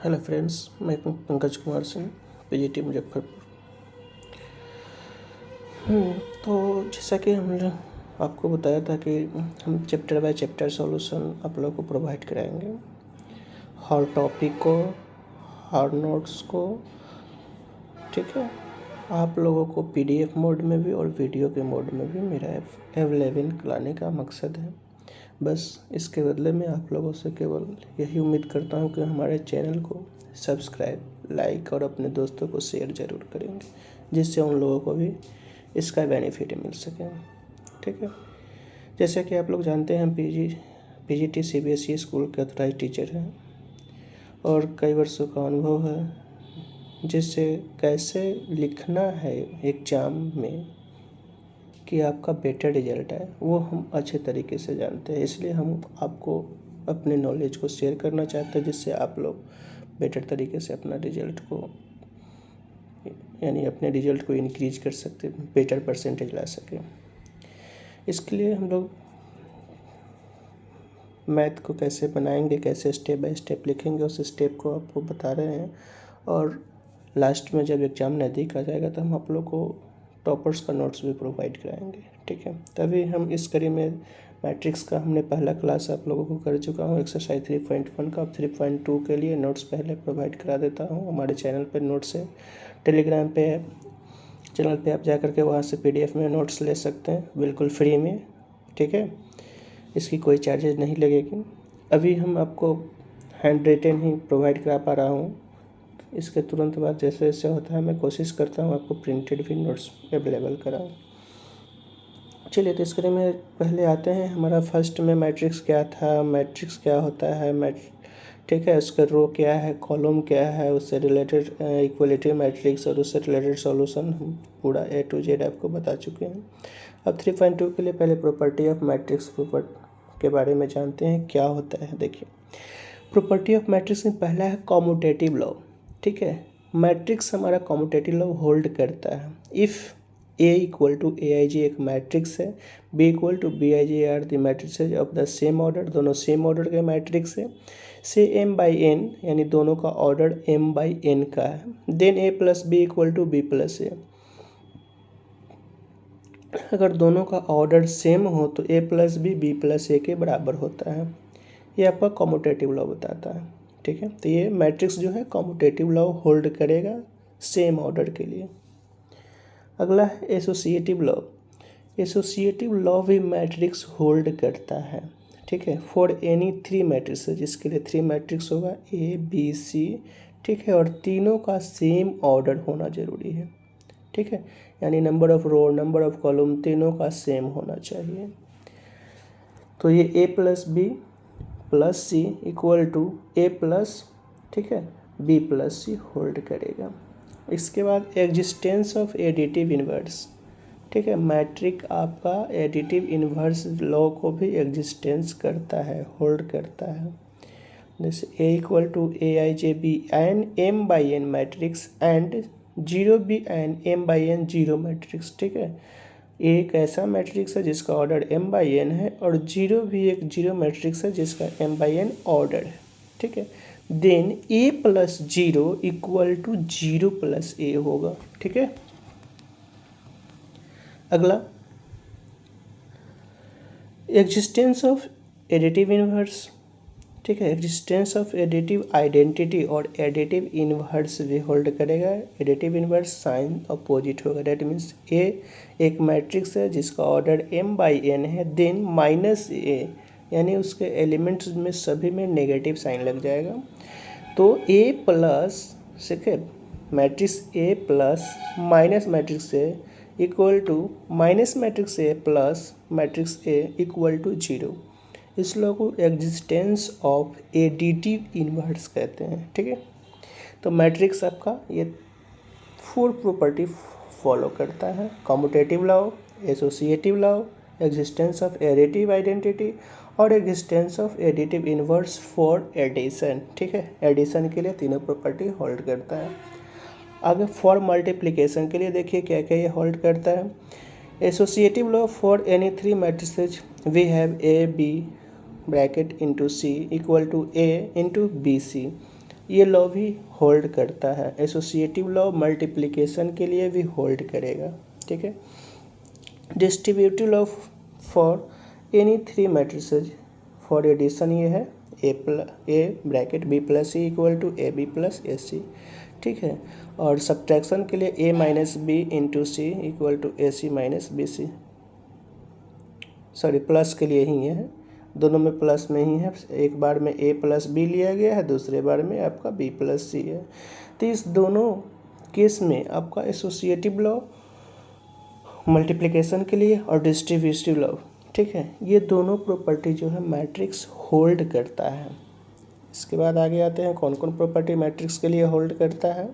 Hello friends, मैं Pankaj Kumar Singh, PGT Muzaffarpur. तो जैसा कि हमने आपको बताया था कि हम चैप्टर बाय चैप्टर सॉल्यूशन आप लोगों को प्रोवाइड कराएंगे, हर टॉपिक को, हर नोट्स को। ठीक है, आप लोगों को पीडीएफ मोड में भी और वीडियो के मोड में भी मेरा अवेलेबल कराने का मकसद है। बस इसके बदले में आप लोगों से केवल यही उम्मीद करता हूँ कि हमारे चैनल को सब्सक्राइब, लाइक और अपने दोस्तों को शेयर ज़रूर करेंगे, जिससे उन लोगों को भी इसका बेनिफिट मिल सके। ठीक है, जैसे कि आप लोग जानते हैं, पीजीटी सीबीएसई स्कूल के ऑथराइज टीचर हैं और कई वर्षों का अनुभव है, जिससे कैसे लिखना है एग्ज़ाम में कि आपका बेटर रिजल्ट है वो हम अच्छे तरीके से जानते हैं। इसलिए हम आपको अपने नॉलेज को शेयर करना चाहते हैं, जिससे आप लोग बेटर तरीके से अपना रिजल्ट को अपने रिजल्ट को इंक्रीज कर सकते, बेटर परसेंटेज ला सकें। इसके लिए हम लोग मैथ को कैसे बनाएंगे, कैसे स्टेप बाय स्टेप लिखेंगे, उस स्टेप को आपको बता रहे हैं। और लास्ट में जब एग्ज़ाम नज़दीक आ जाएगा तो हम आप लोग को टॉपर्स का नोट्स भी प्रोवाइड कराएंगे। ठीक है, तभी हम इस कड़ी में मैट्रिक्स का हमने पहला क्लास आप लोगों को कर चुका हूँ, एक्सरसाइज 3.1 का। अब 3.2 के लिए नोट्स पहले प्रोवाइड करा देता हूँ। हमारे चैनल पर नोट्स है, टेलीग्राम पे है, चैनल पे आप जा करके वहाँ से पीडीएफ में नोट्स ले सकते हैं, बिल्कुल फ्री में। ठीक है, इसकी कोई चार्जेज नहीं लगेगी। अभी हम आपको हैंड रिटन ही प्रोवाइड करा पा रहा हूँ। इसके तुरंत बाद जैसे जैसे होता है मैं कोशिश करता हूँ आपको प्रिंटेड भी नोट्स अवेलेबल कराऊँ। चलिए, तो इसके में पहले आते हैं। हमारा फर्स्ट में मैट्रिक्स क्या था, मैट्रिक्स क्या होता है, ठीक है, उसका रो क्या है, कॉलम क्या है, उससे रिलेटेड इक्वलिटी मैट्रिक्स और उससे रिलेटेड सॉल्यूशन हम पूरा A to Z आपको बता चुके हैं। अब 3.2 के लिए पहले प्रॉपर्टी ऑफ मैट्रिक्स के बारे में जानते हैं क्या होता है। देखिए, प्रॉपर्टी ऑफ मैट्रिक्स में पहला है कॉम्यूटेटिव लॉ। ठीक है, मैट्रिक्स हमारा कॉम्यूटेटिव लॉ होल्ड करता है। If A equal to AIJ एक मैट्रिक्स है, B equal to BIJ are the matrix of the same order, दोनों सेम ऑर्डर के मैट्रिक्स है, से M/N यानी दोनों का ऑर्डर M/N का है, then A plus B equal to B plus A। अगर दोनों का ऑर्डर सेम हो तो A plus B plus A के बराबर होता है। ये आपका कॉम्यूटेटिव लॉ बताता है। ठीक है, तो ये मैट्रिक्स जो है कॉम्यूटेटिव लॉ होल्ड करेगा सेम ऑर्डर के लिए। अगला है एसोसिएटिव लॉ। एसोसिएटिव लॉ भी मैट्रिक्स होल्ड करता है। ठीक है, फॉर एनी 3 मैट्रिक्स, जिसके लिए 3 मैट्रिक्स होगा A B C। ठीक है, और तीनों का सेम ऑर्डर होना जरूरी है। ठीक है, यानी number of row, number of column तीनों का सेम होना चाहिए। तो ये A plus B plus C equal to A plus, ठीक है, B प्लस C होल्ड करेगा। इसके बाद एग्जिस्टेंस ऑफ एडिटिव इन्वर्स। ठीक है, मैट्रिक आपका एडिटिव इन्वर्स लॉ को भी एग्जिस्टेंस करता है, होल्ड करता है। जैसे A equal to AIJB and M/N matrix and 0B and M/N 0 matrix. ठीक है, एक ऐसा मैट्रिक्स है जिसका ऑर्डर M/N है और 0 भी एक 0 मैट्रिक्स है जिसका M/N ऑर्डर है। ठीक है, then A plus 0 equal to 0 plus A होगा। ठीक है, अगला एग्जिस्टेंस ऑफ एडिटिव इन्वर्स। ठीक है, एग्जिस्टेंस ऑफ एडिटिव आइडेंटिटी और एडिटिव इन्वर्स भी होल्ड करेगा। एडिटिव इन्वर्स साइन अपोजिट होगा, डेट मीन्स A एक मैट्रिक्स है जिसका ऑर्डर M/N है, देन माइनस A यानी उसके एलिमेंट्स में सभी में नेगेटिव साइन लग जाएगा। तो A प्लस, ठीक है, matrix A plus minus matrix A equal to minus matrix A plus matrix A equal to 0। इस लॉ को एग्जिस्टेंस ऑफ एडिटिव इन्वर्स कहते हैं। ठीक है, तो मैट्रिक्स आपका ये 4 प्रॉपर्टी फॉलो करता है: commutative law, associative law, existence of additive identity और existence of additive inverse for addition. ठीक है, एडिशन के लिए तीनों प्रॉपर्टी होल्ड करता है। आगे फॉर मल्टीप्लिकेशन के लिए देखिए क्या क्या ये होल्ड करता है। Associative law, for any 3 matrices we have A B bracket into C equal to A into BC। ये लॉ भी होल्ड करता है। एसोसिएटिव लॉ मल्टीप्लिकेशन के लिए भी होल्ड करेगा, ठीक है। Distributive law for any three matrices for addition ये है A bracket B plus C equal to A B plus A C, ठीक है। और सब्ट्रैक्शन के लिए A minus B into C equal to A C minus B C, sorry plus के लिए ही ये है, दोनों में प्लस में ही है। एक बार में ए प्लस बी लिया गया है, दूसरे बार में आपका बी प्लस सी है। तो इस दोनों केस में आपका एसोसिएटिव लॉ मल्टीप्लिकेशन के लिए और डिस्ट्रीब्यूटिव लॉ, ठीक है, ये दोनों प्रॉपर्टी जो है मैट्रिक्स होल्ड करता है। इसके बाद आगे आते हैं कौन कौन प्रॉपर्टी मैट्रिक्स के लिए होल्ड करता है।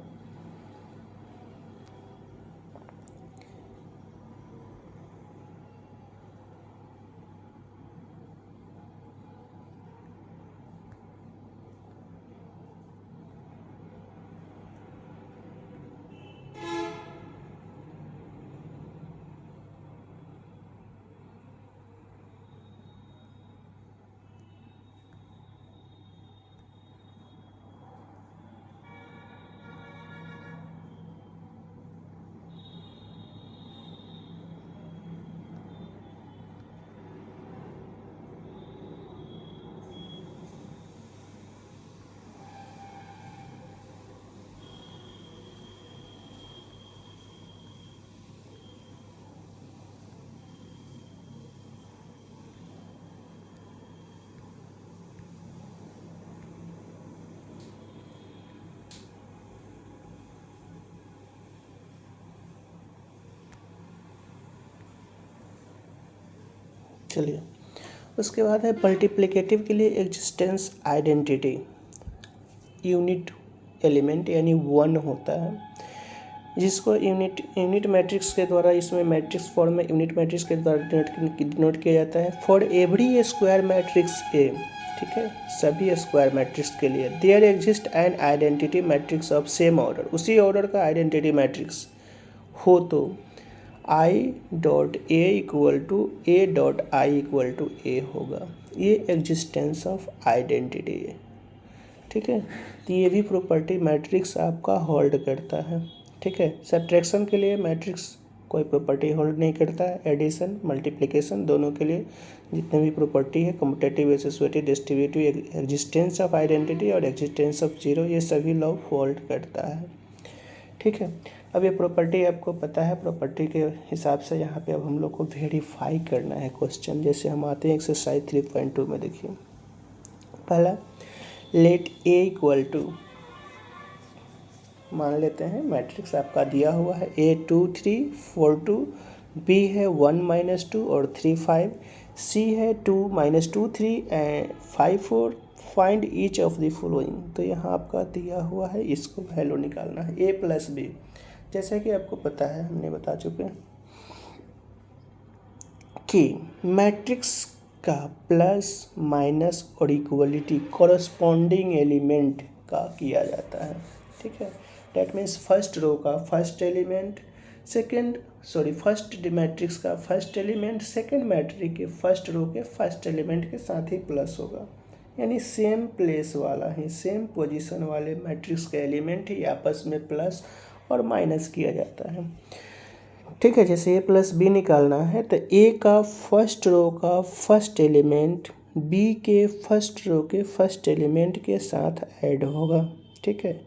चलिए, उसके बाद है मल्टीप्लिकेटिव के लिए एग्जिस्टेंस आइडेंटिटी, यूनिट एलिमेंट यानी 1 होता है, जिसको यूनिट मैट्रिक्स के द्वारा, इसमें मैट्रिक्स फॉर्म में यूनिट मैट्रिक्स के द्वारा डिनोट किया जाता है। For every square matrix A, ठीक है, सभी स्क्वायर मैट्रिक्स के लिए there exist an identity matrix of same order, उसी ऑर्डर का आइडेंटिटी मैट्रिक्स हो तो I dot A equal to A dot I equal to A होगा। ये एग्जिस्टेंस ऑफ आइडेंटिटी है, ठीक है। तो ये भी प्रॉपर्टी मैट्रिक्स आपका होल्ड करता है, ठीक है। सब्ट्रैक्शन के लिए मैट्रिक्स कोई प्रॉपर्टी होल्ड नहीं करता है। एडिशन मल्टीप्लिकेशन दोनों के लिए जितने भी प्रॉपर्टी है, commutative associative distributive, existence of identity और एग्जिस्टेंस ऑफ जीरो, ये सभी लॉ होल्ड करता है, ठीक है। अब ये प्रॉपर्टी आपको पता है, प्रॉपर्टी के हिसाब से यहाँ पे अब हम लोग को वेरीफाई करना है क्वेश्चन। जैसे हम आते हैं एक्सरसाइज 3.2 में, देखिए पहला लेट ए इक्वल टू, मान लेते हैं मैट्रिक्स आपका दिया हुआ है ए 2 3 4 2, बी है 1 -2 और 3 5, सी है 2 -2 3 and 5 4, find each of the following. तो यहाँ आपका दिया हुआ है, इसको वैल्यू निकालना है ए प्लस बी। जैसा कि आपको पता है, हमने बता चुके हैं कि मैट्रिक्स का प्लस माइनस और इक्वलिटी कॉरस्पॉन्डिंग एलिमेंट का किया जाता है, ठीक है। डैट मीन्स फर्स्ट रो का फर्स्ट एलिमेंट, फर्स्ट मैट्रिक्स का फर्स्ट एलिमेंट सेकेंड मैट्रिक्स के फर्स्ट रो के फर्स्ट एलिमेंट के साथ ही प्लस होगा, यानी सेम प्लेस वाला ही, सेम पोजीशन वाले मैट्रिक्स के एलिमेंट ही आपस में प्लस और माइनस किया जाता है, ठीक है। जैसे ए प्लस बी निकालना है तो ए का फर्स्ट रो का फर्स्ट एलिमेंट बी के फर्स्ट रो के फर्स्ट एलिमेंट के साथ ऐड होगा, ठीक है।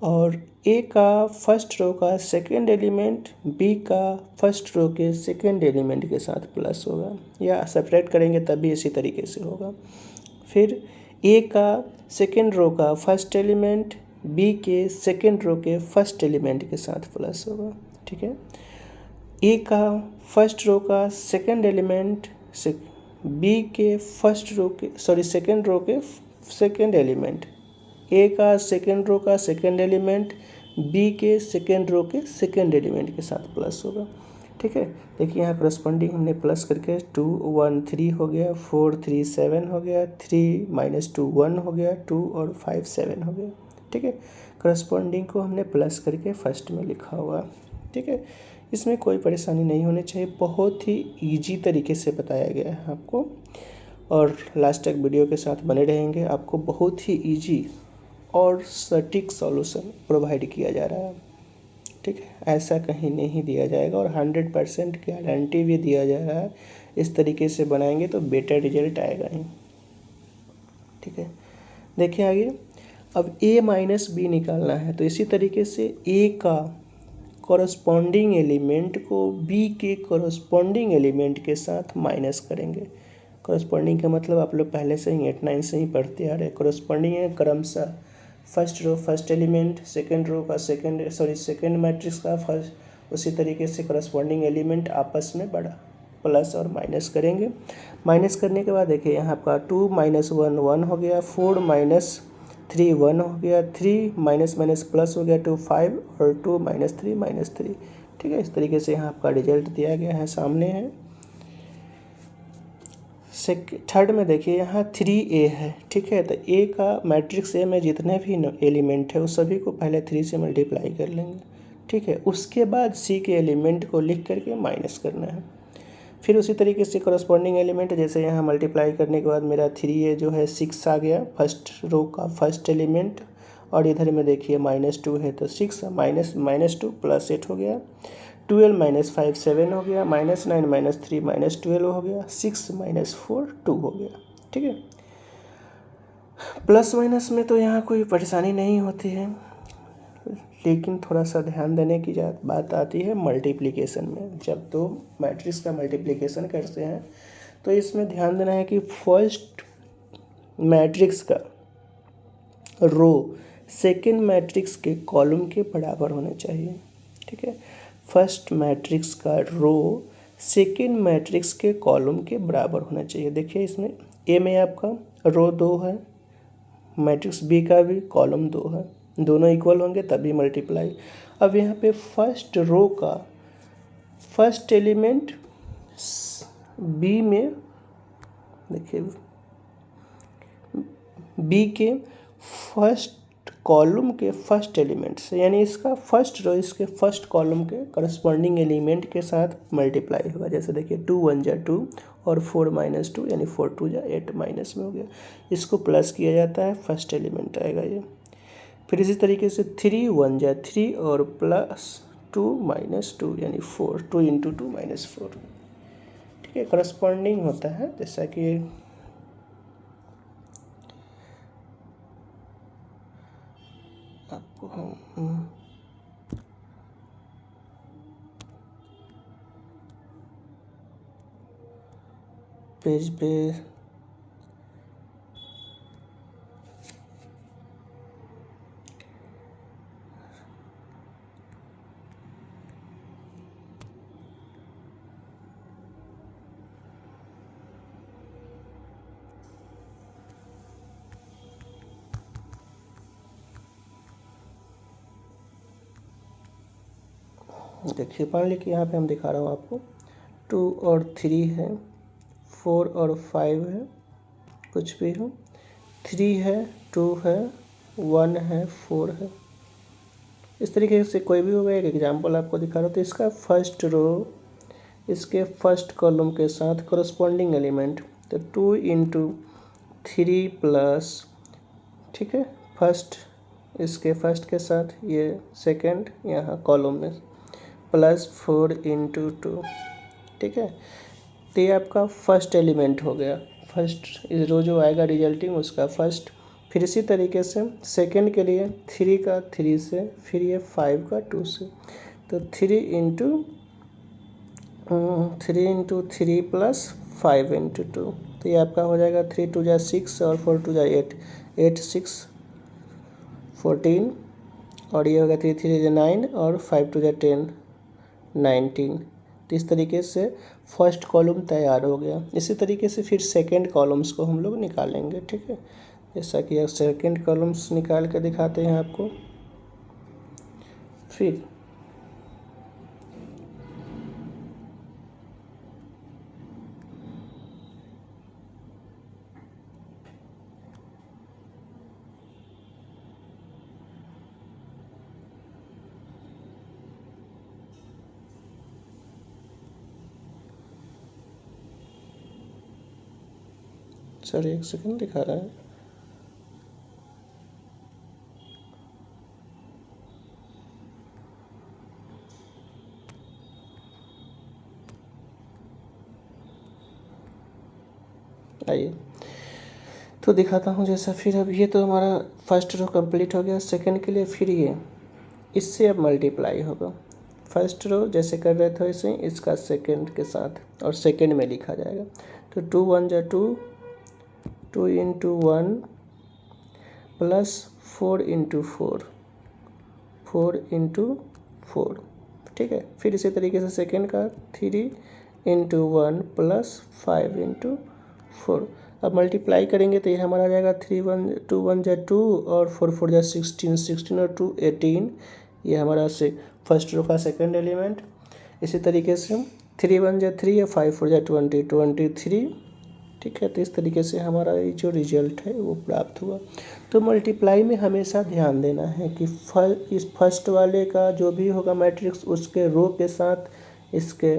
और ए का फर्स्ट रो का सेकेंड एलिमेंट बी का फर्स्ट रो के सेकेंड एलिमेंट के साथ प्लस होगा, या सेपरेट करेंगे तब भी इसी तरीके से होगा। फिर ए का सेकेंड रो का फर्स्ट एलिमेंट बी के सेकेंड रो के फर्स्ट एलिमेंट के साथ प्लस होगा, ठीक है। ए का फर्स्ट रो का सेकेंड एलिमेंट बी के फर्स्ट रो के सेकेंड रो के सेकेंड एलिमेंट, ए का सेकेंड रो का सेकेंड एलिमेंट बी के सेकेंड रो के सेकेंड एलिमेंट के साथ प्लस होगा, ठीक है। देखिए यहाँ करस्पॉन्डिंग हमने प्लस करके 2 1 3 हो गया, 4 3 7 हो गया, 3 -2 1 हो गया, 2 और 5 7 हो गया, ठीक है। करस्पॉन्डिंग को हमने प्लस करके फर्स्ट में लिखा हुआ, ठीक है। इसमें कोई परेशानी नहीं होनी चाहिए, बहुत ही इजी तरीके से बताया गया है आपको, और लास्ट तक वीडियो के साथ बने रहेंगे। आपको बहुत ही इजी और सटीक सॉल्यूशन प्रोवाइड किया जा रहा है। ठीक है, ऐसा कहीं नहीं दिया जाएगा और 100% गारंटी भी दिया जा रहा है। इस तरीके से बनाएंगे तो बेटर रिजल्ट आएगा ही। ठीक है, देखिए आगे, अब a माइनस बी निकालना है तो इसी तरीके से a का कॉरस्पॉन्डिंग एलिमेंट को b के कॉरस्पॉन्डिंग एलिमेंट के साथ माइनस करेंगे। कॉरस्पॉन्डिंग का मतलब आप लोग पहले से ही 8-9 से ही पढ़ते आ रहे हैं। कॉरस्पॉन्डिंग है क्रमशः first row first element, second row का सेकंड मैट्रिक्स का फर्स्ट, उसी तरीके से कॉरस्पॉन्डिंग एलिमेंट आपस में बड़ा प्लस और माइनस करेंगे। माइनस करने के बाद देखिए यहाँ आपका 2 - 1 1 हो गया, 4 - 3 1 हो गया, 3 माइनस माइनस प्लस हो गया 2 5 और 2 - 3 -3। ठीक है, इस तरीके से यहाँ आपका रिजल्ट दिया गया है, सामने है। थर्ड में देखिए यहाँ 3a है। ठीक है, तो a का मैट्रिक्स ए में जितने भी एलिमेंट है उस सभी को पहले 3 से मल्टीप्लाई कर लेंगे। ठीक है, उसके बाद c के एलिमेंट को लिख करके माइनस करना है। फिर उसी तरीके से कॉरस्पॉन्डिंग एलिमेंट, जैसे यहाँ मल्टीप्लाई करने के बाद मेरा 3a जो है 6 आ गया, फर्स्ट रो का फर्स्ट एलिमेंट, और इधर में देखिए -2 है तो 6 -2 + 8 हो गया, 12 - 5 7 हो गया, -9 - 3 -12 हो गया, 6 - 4 2 हो गया। ठीक है, प्लस माइनस में तो यहाँ कोई परेशानी नहीं होती है, लेकिन थोड़ा सा ध्यान देने की बात आती है मल्टीप्लिकेशन में। जब दो मैट्रिक्स का मल्टीप्लिकेशन करते हैं तो इसमें ध्यान देना है कि फर्स्ट मैट्रिक्स का रो सेकंड मैट्रिक्स के कॉलम के बराबर होने चाहिए। ठीक है, फर्स्ट मैट्रिक्स का रो सेकंड मैट्रिक्स के कॉलम के बराबर होना चाहिए। देखिए इसमें ए में आपका रो 2 है, मैट्रिक्स बी का भी कॉलम 2 है, दोनों इक्वल होंगे तभी मल्टीप्लाई। अब यहाँ पे फर्स्ट रो का फर्स्ट एलिमेंट बी में, देखिए बी के फर्स्ट कॉलम के फर्स्ट एलिमेंट से, यानी इसका फर्स्ट रो इसके फर्स्ट कॉलम के करस्पॉन्डिंग एलिमेंट के साथ मल्टीप्लाई होगा। जैसे देखिए 2 1 जा 2 और 4 - 2 यानी 4 2 जा 8 माइनस में हो गया, इसको प्लस किया जाता है, फर्स्ट एलिमेंट आएगा ये। फिर इसी तरीके से 3 1 जा 3 और +2 - 2 यानी 4, 2 × 2 - 4। ठीक है, करस्पॉन्डिंग होता है, जैसा कि आपको पेज पे देखिए, मान लीजिए कि यहाँ पे हम दिखा रहा हूँ आपको 2 और 3 है, 4 और 5 है, कुछ भी हो, 3 है, 2 है, 1 है, 4 है, इस तरीके से कोई भी होगा। एक एग्जांपल आपको दिखा रहा हूँ। तो इसका फर्स्ट रो इसके फर्स्ट कॉलम के साथ कॉरस्पॉन्डिंग एलिमेंट, तो 2 × 3 प्लस, ठीक है, फर्स्ट इसके फर्स्ट के साथ ये सेकंड यहाँ कॉलम में +4 × 2। ठीक है, तो ये आपका फर्स्ट एलिमेंट हो गया, फर्स्ट रो जो आएगा रिजल्टिंग उसका फर्स्ट। फिर इसी तरीके से सेकंड के लिए 3 का 3 से, फिर ये 5 का 2 से, तो 3 × 3 + 5 × 2, तो ये आपका हो जाएगा 3 2 जा 6 और 4 2 जा 8, 8 6 14, और ये होगा 3 3 जा 9 और 5 2 जा 10 19। तो इस तरीके से फर्स्ट कॉलम तैयार हो गया। इसी तरीके से फिर सेकंड कॉलम्स को हम लोग निकालेंगे। ठीक है, जैसा कि सेकंड कॉलम्स निकाल के दिखाते हैं आपको। फिर सर एक सेकंड दिखा रहा है। आइए तो दिखाता हूँ जैसा। फिर अब ये तो हमारा फर्स्ट रो कंप्लीट हो गया। सेकंड के लिए फिर ये इससे अब मल्टीप्लाई होगा। फर्स्ट रो जैसे कर रहे थे वैसे इसका सेकंड के साथ और सेकंड में लिखा जाएगा। तो 2 1 जा 2, 2 इंटू 1 प्लस 4 इंटू 4, 4 इंटू 4, ठीक है। फिर इसी तरीके से सेकंड का 3 इंटू 1 प्लस 5 इंटू 4। अब मल्टीप्लाई करेंगे तो ये हमारा आ जाएगा 3 1 2 1 जा 2 और 4 4 जा 16, 16 और 2 18। ये हमारा से फर्स्ट रो का सेकंड एलिमेंट। इसी तरीके से 3 1 जा 3 और 5 4 जा 20, 23, ठीक है। तो इस तरीके से हमारा ये जो रिजल्ट है वो प्राप्त हुआ। तो मल्टीप्लाई में हमेशा ध्यान देना है कि इस फर्स्ट वाले का जो भी होगा मैट्रिक्स उसके रो के साथ इसके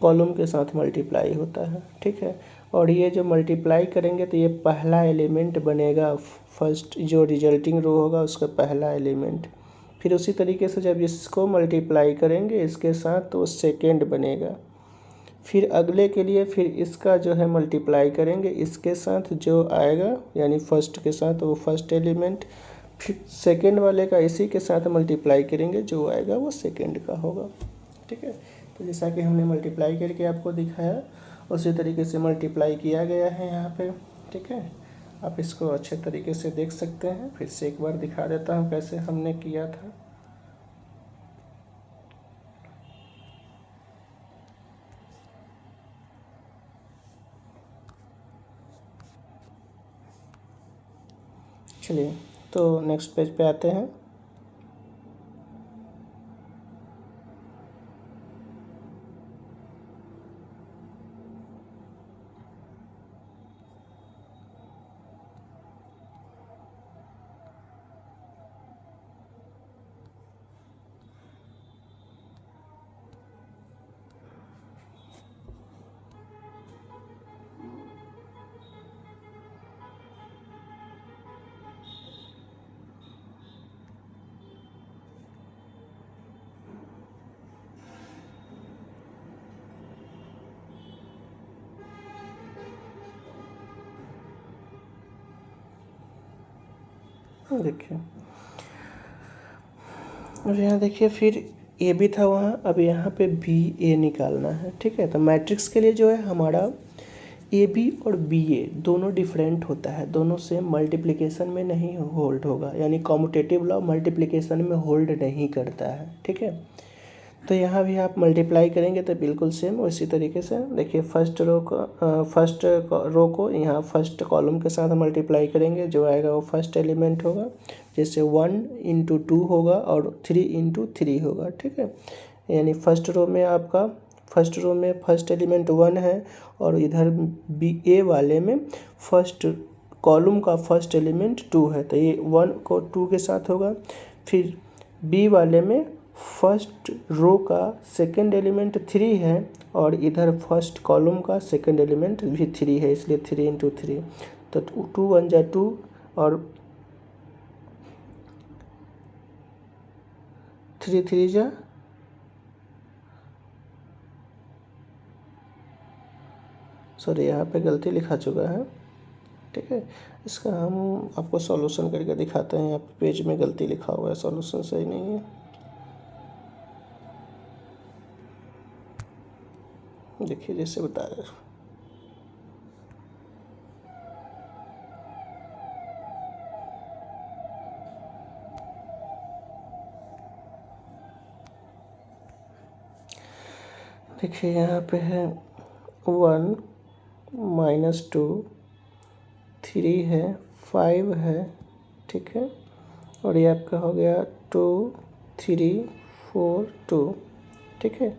कॉलम के साथ मल्टीप्लाई होता है, ठीक है। और ये जो मल्टीप्लाई करेंगे तो ये पहला एलिमेंट बनेगा, फर्स्ट जो रिजल्टिंग रो होगा उसका पहला एलिमेंट। फिर उसी तरीके से जब इसको मल्टीप्लाई करेंगे इसके साथ तो सेकेंड बनेगा। फिर अगले के लिए फिर इसका जो है मल्टीप्लाई करेंगे इसके साथ जो आएगा यानी फर्स्ट के साथ वो फर्स्ट एलिमेंट। फिर सेकेंड वाले का इसी के साथ मल्टीप्लाई करेंगे जो आएगा वो सेकेंड का होगा, ठीक है। तो जैसा कि हमने मल्टीप्लाई करके आपको दिखाया उसी तरीके से मल्टीप्लाई किया गया है यहाँ पे, ठीक है। आप इसको अच्छे तरीके से देख सकते हैं। फिर से एक बार दिखा देता हूँ कैसे हमने किया था। चलिए तो नेक्स्ट पेज पे आते हैं। देखिए और यहाँ देखिए फिर ए भी था वहाँ, अब यहाँ पे बी ए निकालना है, ठीक है। तो मैट्रिक्स के लिए जो है हमारा ए बी और बी ए दोनों डिफरेंट होता है, दोनों से मल्टीप्लिकेशन में नहीं होल्ड होगा, यानी कॉम्यूटेटिव लॉ मल्टीप्लिकेशन में होल्ड नहीं करता है, ठीक है। तो यहाँ भी आप मल्टीप्लाई करेंगे तो बिल्कुल सेम उसी तरीके से देखिए फर्स्ट रो को यहाँ फर्स्ट कॉलम के साथ मल्टीप्लाई करेंगे, जो आएगा वो फर्स्ट एलिमेंट होगा। जैसे 1 इंटू 2 होगा और 3 इंटू 3 होगा, ठीक है। यानी फर्स्ट रो में फर्स्ट एलिमेंट 1 है और इधर बी ए वाले में फर्स्ट कॉलम का फर्स्ट एलिमेंट 2 है, तो ये 1 को 2 के साथ होगा। फिर बी वाले में फर्स्ट रो का सेकंड एलिमेंट 3 है और इधर फर्स्ट कॉलम का सेकंड एलिमेंट भी 3 है, इसलिए 3 इंटू 3। तो 2 1 जा 2 और 3 3 जा सॉरी यहाँ पे गलती लिखा चुका है, ठीक है। इसका हम आपको सॉल्यूशन करके दिखाते हैं। यहाँ पे पेज में गलती लिखा हुआ है, सॉल्यूशन सही नहीं है। देखिए जैसे बताया देखिए यहाँ पे है 1 -2 3 है 5 है, ठीक है। और ये आपका हो गया 2 3 4 2, ठीक है।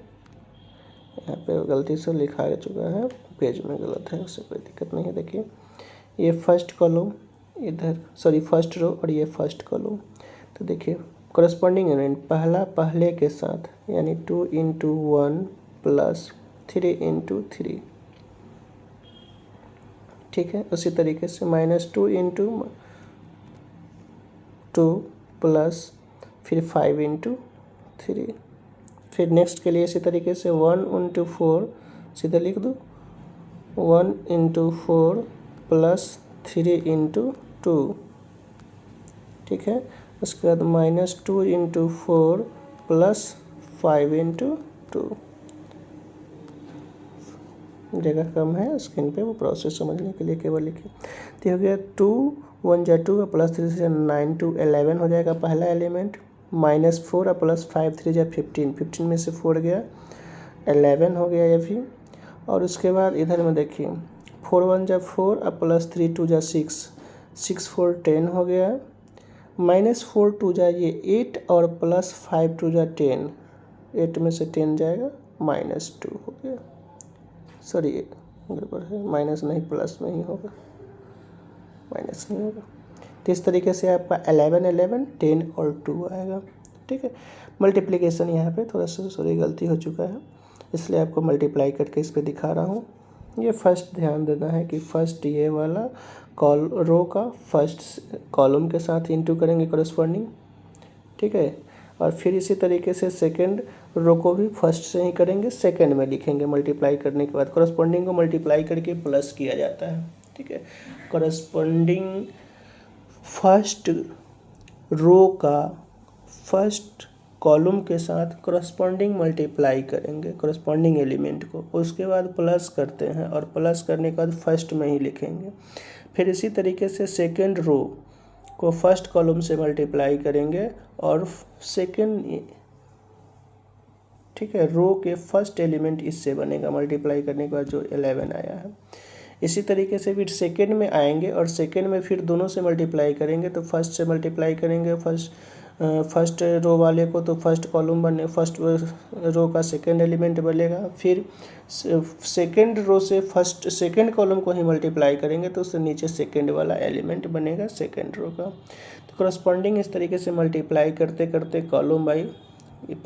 यहाँ पे गलती से लिखा चुका है, पेज में गलत है, उससे कोई दिक्कत नहीं है। देखिए ये फर्स्ट कॉलम इधर सॉरी फर्स्ट रो और ये फर्स्ट कॉलम। तो देखिए करस्पॉन्डिंग एलिमेंट पहला पहले के साथ यानी 2 इंटू 1 प्लस 3 इंटू 3, ठीक है। उसी तरीके से -2 इंटू 2 प्लस फिर 5 इंटू 3। फिर नेक्स्ट के लिए इसी तरीके से 1 इंटू 4 सीधे लिख दो, 1 इंटू 4 +3 × 2, ठीक है। उसके बाद -2 × 4 +5 × 2। जगह कम है स्क्रीन पे, वो प्रोसेस समझने के लिए केवल लिखे। तो हो गया 2 1 × 2 +3 से 9 2 11 हो जाएगा पहला एलिमेंट। -4 +5 3 × 15, 15 में से 4 गया 11 हो गया ये भी। और उसके बाद इधर में देखिए 4 1 × 4 +3 2 × 6, 6 4 10 हो गया। -4 2 × ये 8 और +5 2 × 10, 8 में से 10 जाएगा -2 हो गया। सॉरी गड़बड़ है, माइनस नहीं प्लस में ही होगा, माइनस नहीं होगा। तो इस तरीके से आपका 11 11 10 और 2 आएगा, ठीक है। मल्टीप्लिकेशन यहाँ पे थोड़ा सा सॉरी गलती हो चुका है, इसलिए आपको मल्टीप्लाई करके इस पर दिखा रहा हूँ। ये फर्स्ट ध्यान देना है कि फर्स्ट ये वाला रो का फर्स्ट कॉलम के साथ इंटू करेंगे करस्पॉन्डिंग, ठीक है। और फिर इसी तरीके से सेकंड रो को भी फर्स्ट से ही करेंगे, सेकंड में लिखेंगे मल्टीप्लाई करने के बाद। करस्पॉन्डिंग को मल्टीप्लाई करके प्लस किया जाता है, ठीक है। करस्पॉन्डिंग फर्स्ट रो का फर्स्ट कॉलम के साथ करस्पॉन्डिंग मल्टीप्लाई करेंगे करस्पॉन्डिंग एलिमेंट को, उसके बाद प्लस करते हैं और प्लस करने के बाद फर्स्ट में ही लिखेंगे। फिर इसी तरीके से सेकंड रो को फर्स्ट कॉलम से मल्टीप्लाई करेंगे और सेकंड, ठीक है, रो के फर्स्ट एलिमेंट इससे बनेगा मल्टीप्लाई करने के बाद जो 11 आया है। इसी तरीके से फिर सेकंड में आएंगे और सेकंड में फिर दोनों से मल्टीप्लाई करेंगे, तो फर्स्ट से मल्टीप्लाई करेंगे फर्स्ट रो वाले को, तो फर्स्ट कॉलम बने, फर्स्ट रो का सेकंड एलिमेंट बनेगा। फिर सेकंड रो से फर्स्ट सेकंड कॉलम को ही मल्टीप्लाई करेंगे तो उससे नीचे सेकंड वाला एलिमेंट बनेगा सेकंड रो का। तो करस्पॉन्डिंग इस तरीके से मल्टीप्लाई करते करते कॉलम बाई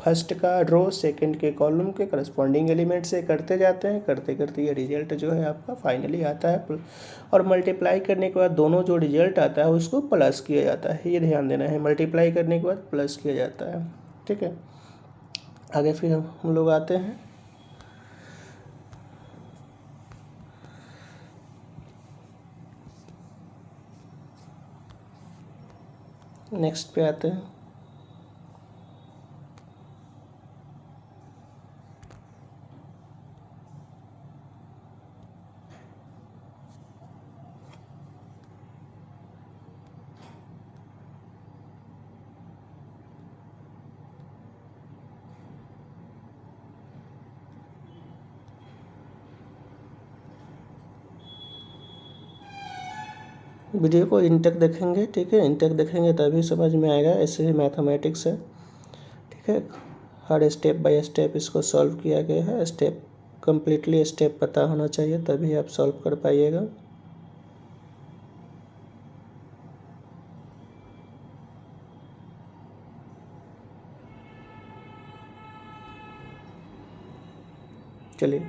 फर्स्ट का रो सेकंड के कॉलम के करस्पॉन्डिंग एलिमेंट से करते जाते हैं, करते करते ये रिजल्ट जो है आपका फाइनली आता है। और मल्टीप्लाई करने के बाद दोनों जो रिजल्ट आता है उसको प्लस किया जाता है, ये ध्यान देना है, मल्टीप्लाई करने के बाद प्लस किया जाता है, ठीक है। आगे फिर हम लोग आते हैं नेक्स्ट पे आते हैं। वीडियो को इन तक देखेंगे, ठीक है, इन तक देखेंगे तभी समझ में आएगा, ऐसे ही मैथमेटिक्स है, ठीक है। हर स्टेप बाय स्टेप इसको सॉल्व किया गया है, स्टेप कम्प्लीटली स्टेप पता होना चाहिए तभी आप सॉल्व कर पाइएगा। चलिए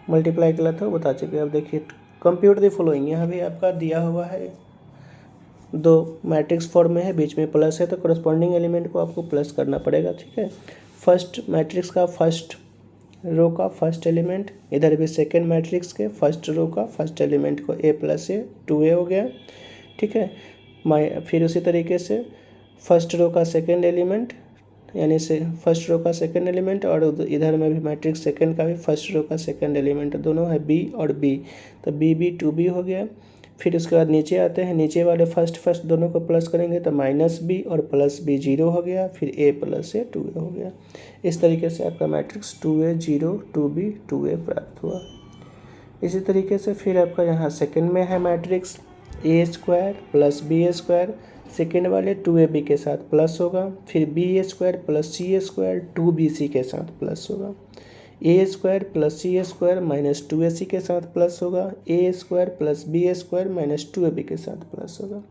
मल्टीप्लाई के लिए था बता चुके। अब देखिए कंप्यूट द फॉलोइंग, यहाँ भी आपका दिया हुआ है, दो मैट्रिक्स फॉर्म में है, बीच में प्लस है, तो करस्पॉन्डिंग एलिमेंट को आपको प्लस करना पड़ेगा, ठीक है। फर्स्ट मैट्रिक्स का फर्स्ट रो का फर्स्ट एलिमेंट, इधर भी सेकंड मैट्रिक्स के फर्स्ट रो का फर्स्ट एलिमेंट को a + a 2a हो गया, ठीक है। फिर उसी तरीके से फर्स्ट रो का सेकंड एलिमेंट, यानी से फर्स्ट रो का सेकंड एलिमेंट, और इधर में भी मैट्रिक्स सेकंड का भी फर्स्ट रो का सेकंड एलिमेंट दोनों है b और b, तो b 2b हो गया। फिर उसके बाद नीचे आते हैं, नीचे वाले फर्स्ट दोनों को प्लस करेंगे तो -b और +b 0 हो गया, फिर a + a 2a हो गया। इस तरीके से आपका मैट्रिक्स 2a 0 2b 2a प्राप्त हुआ। इसी तरीके से फिर आपका यहाँ सेकंड में है मैट्रिक्स a² + b², सेकेंड वाले 2ab के साथ प्लस होगा, फिर b² + c² 2bc के साथ प्लस होगा, a² + c² - 2ac के साथ प्लस होगा, a² + b² - 2ab के साथ प्लस होगा।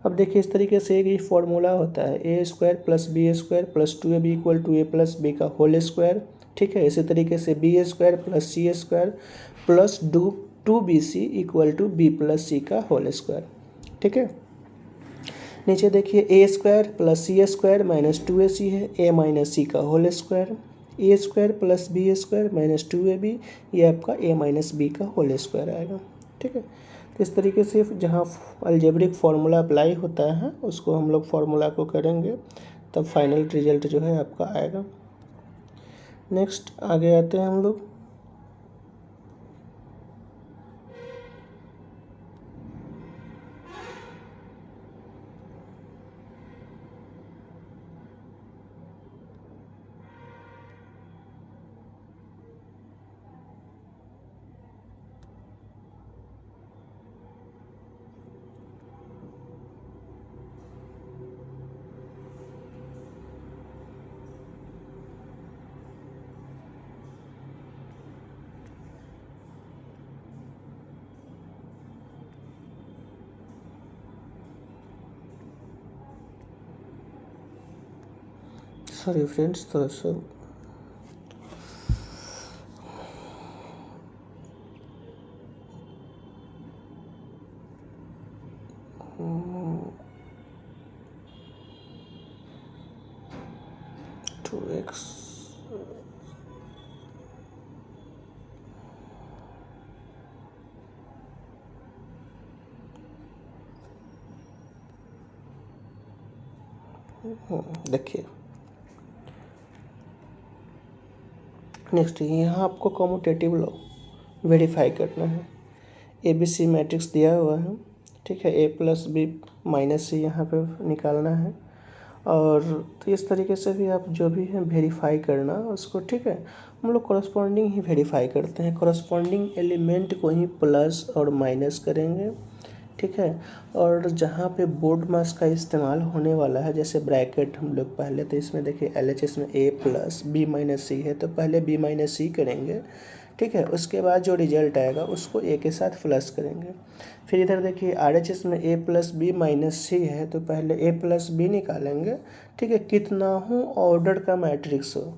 अब देखिए इस तरीके से एक फॉर्मूला होता है, a² + b² + 2ab = a + b का होल स्क्वायर, ठीक है। इसी तरीके से b² + c² + 2bc = b + c का होल स्क्वायर, ठीक है। नीचे देखिए a² + c² - 2ac है, a - c का whole square, a² + b² - 2ab, ये आपका a - b का होल स्क्वायर आएगा, ठीक है। इस तरीके से जहाँ अलजेब्रिक फार्मूला अप्लाई होता है उसको हम लोग फार्मूला को करेंगे, तब फाइनल रिजल्ट जो है आपका आएगा। नेक्स्ट आगे आते हैं हम लोग। सॉरी फ्रेंड्स, थोड़ा सा टू एक्स देखिए। नेक्स्ट यहाँ आपको कॉम्यूटेटिव लॉ वेरीफाई करना है। ABC मैट्रिक्स दिया हुआ है, ठीक है, A+B-C यहाँ पे निकालना है। और तो इस तरीके से भी आप जो भी है वेरीफाई करना उसको, ठीक है। हम लोग कॉरस्पॉन्डिंग ही वेरीफाई करते हैं, कॉरस्पॉन्डिंग एलिमेंट को ही प्लस और माइनस करेंगे, ठीक है। और जहाँ पे बोर्ड मास का इस्तेमाल होने वाला है, जैसे ब्रैकेट हम लोग पहले, तो इसमें देखिए LHS में A+B-C है, तो पहले B-C करेंगे, ठीक है। उसके बाद जो रिजल्ट आएगा उसको A के साथ प्लस करेंगे। फिर इधर देखिए RHS में A+B-C है, तो पहले A+B निकालेंगे, ठीक है। कितना हो ऑर्डर का मैट्रिक्स हो,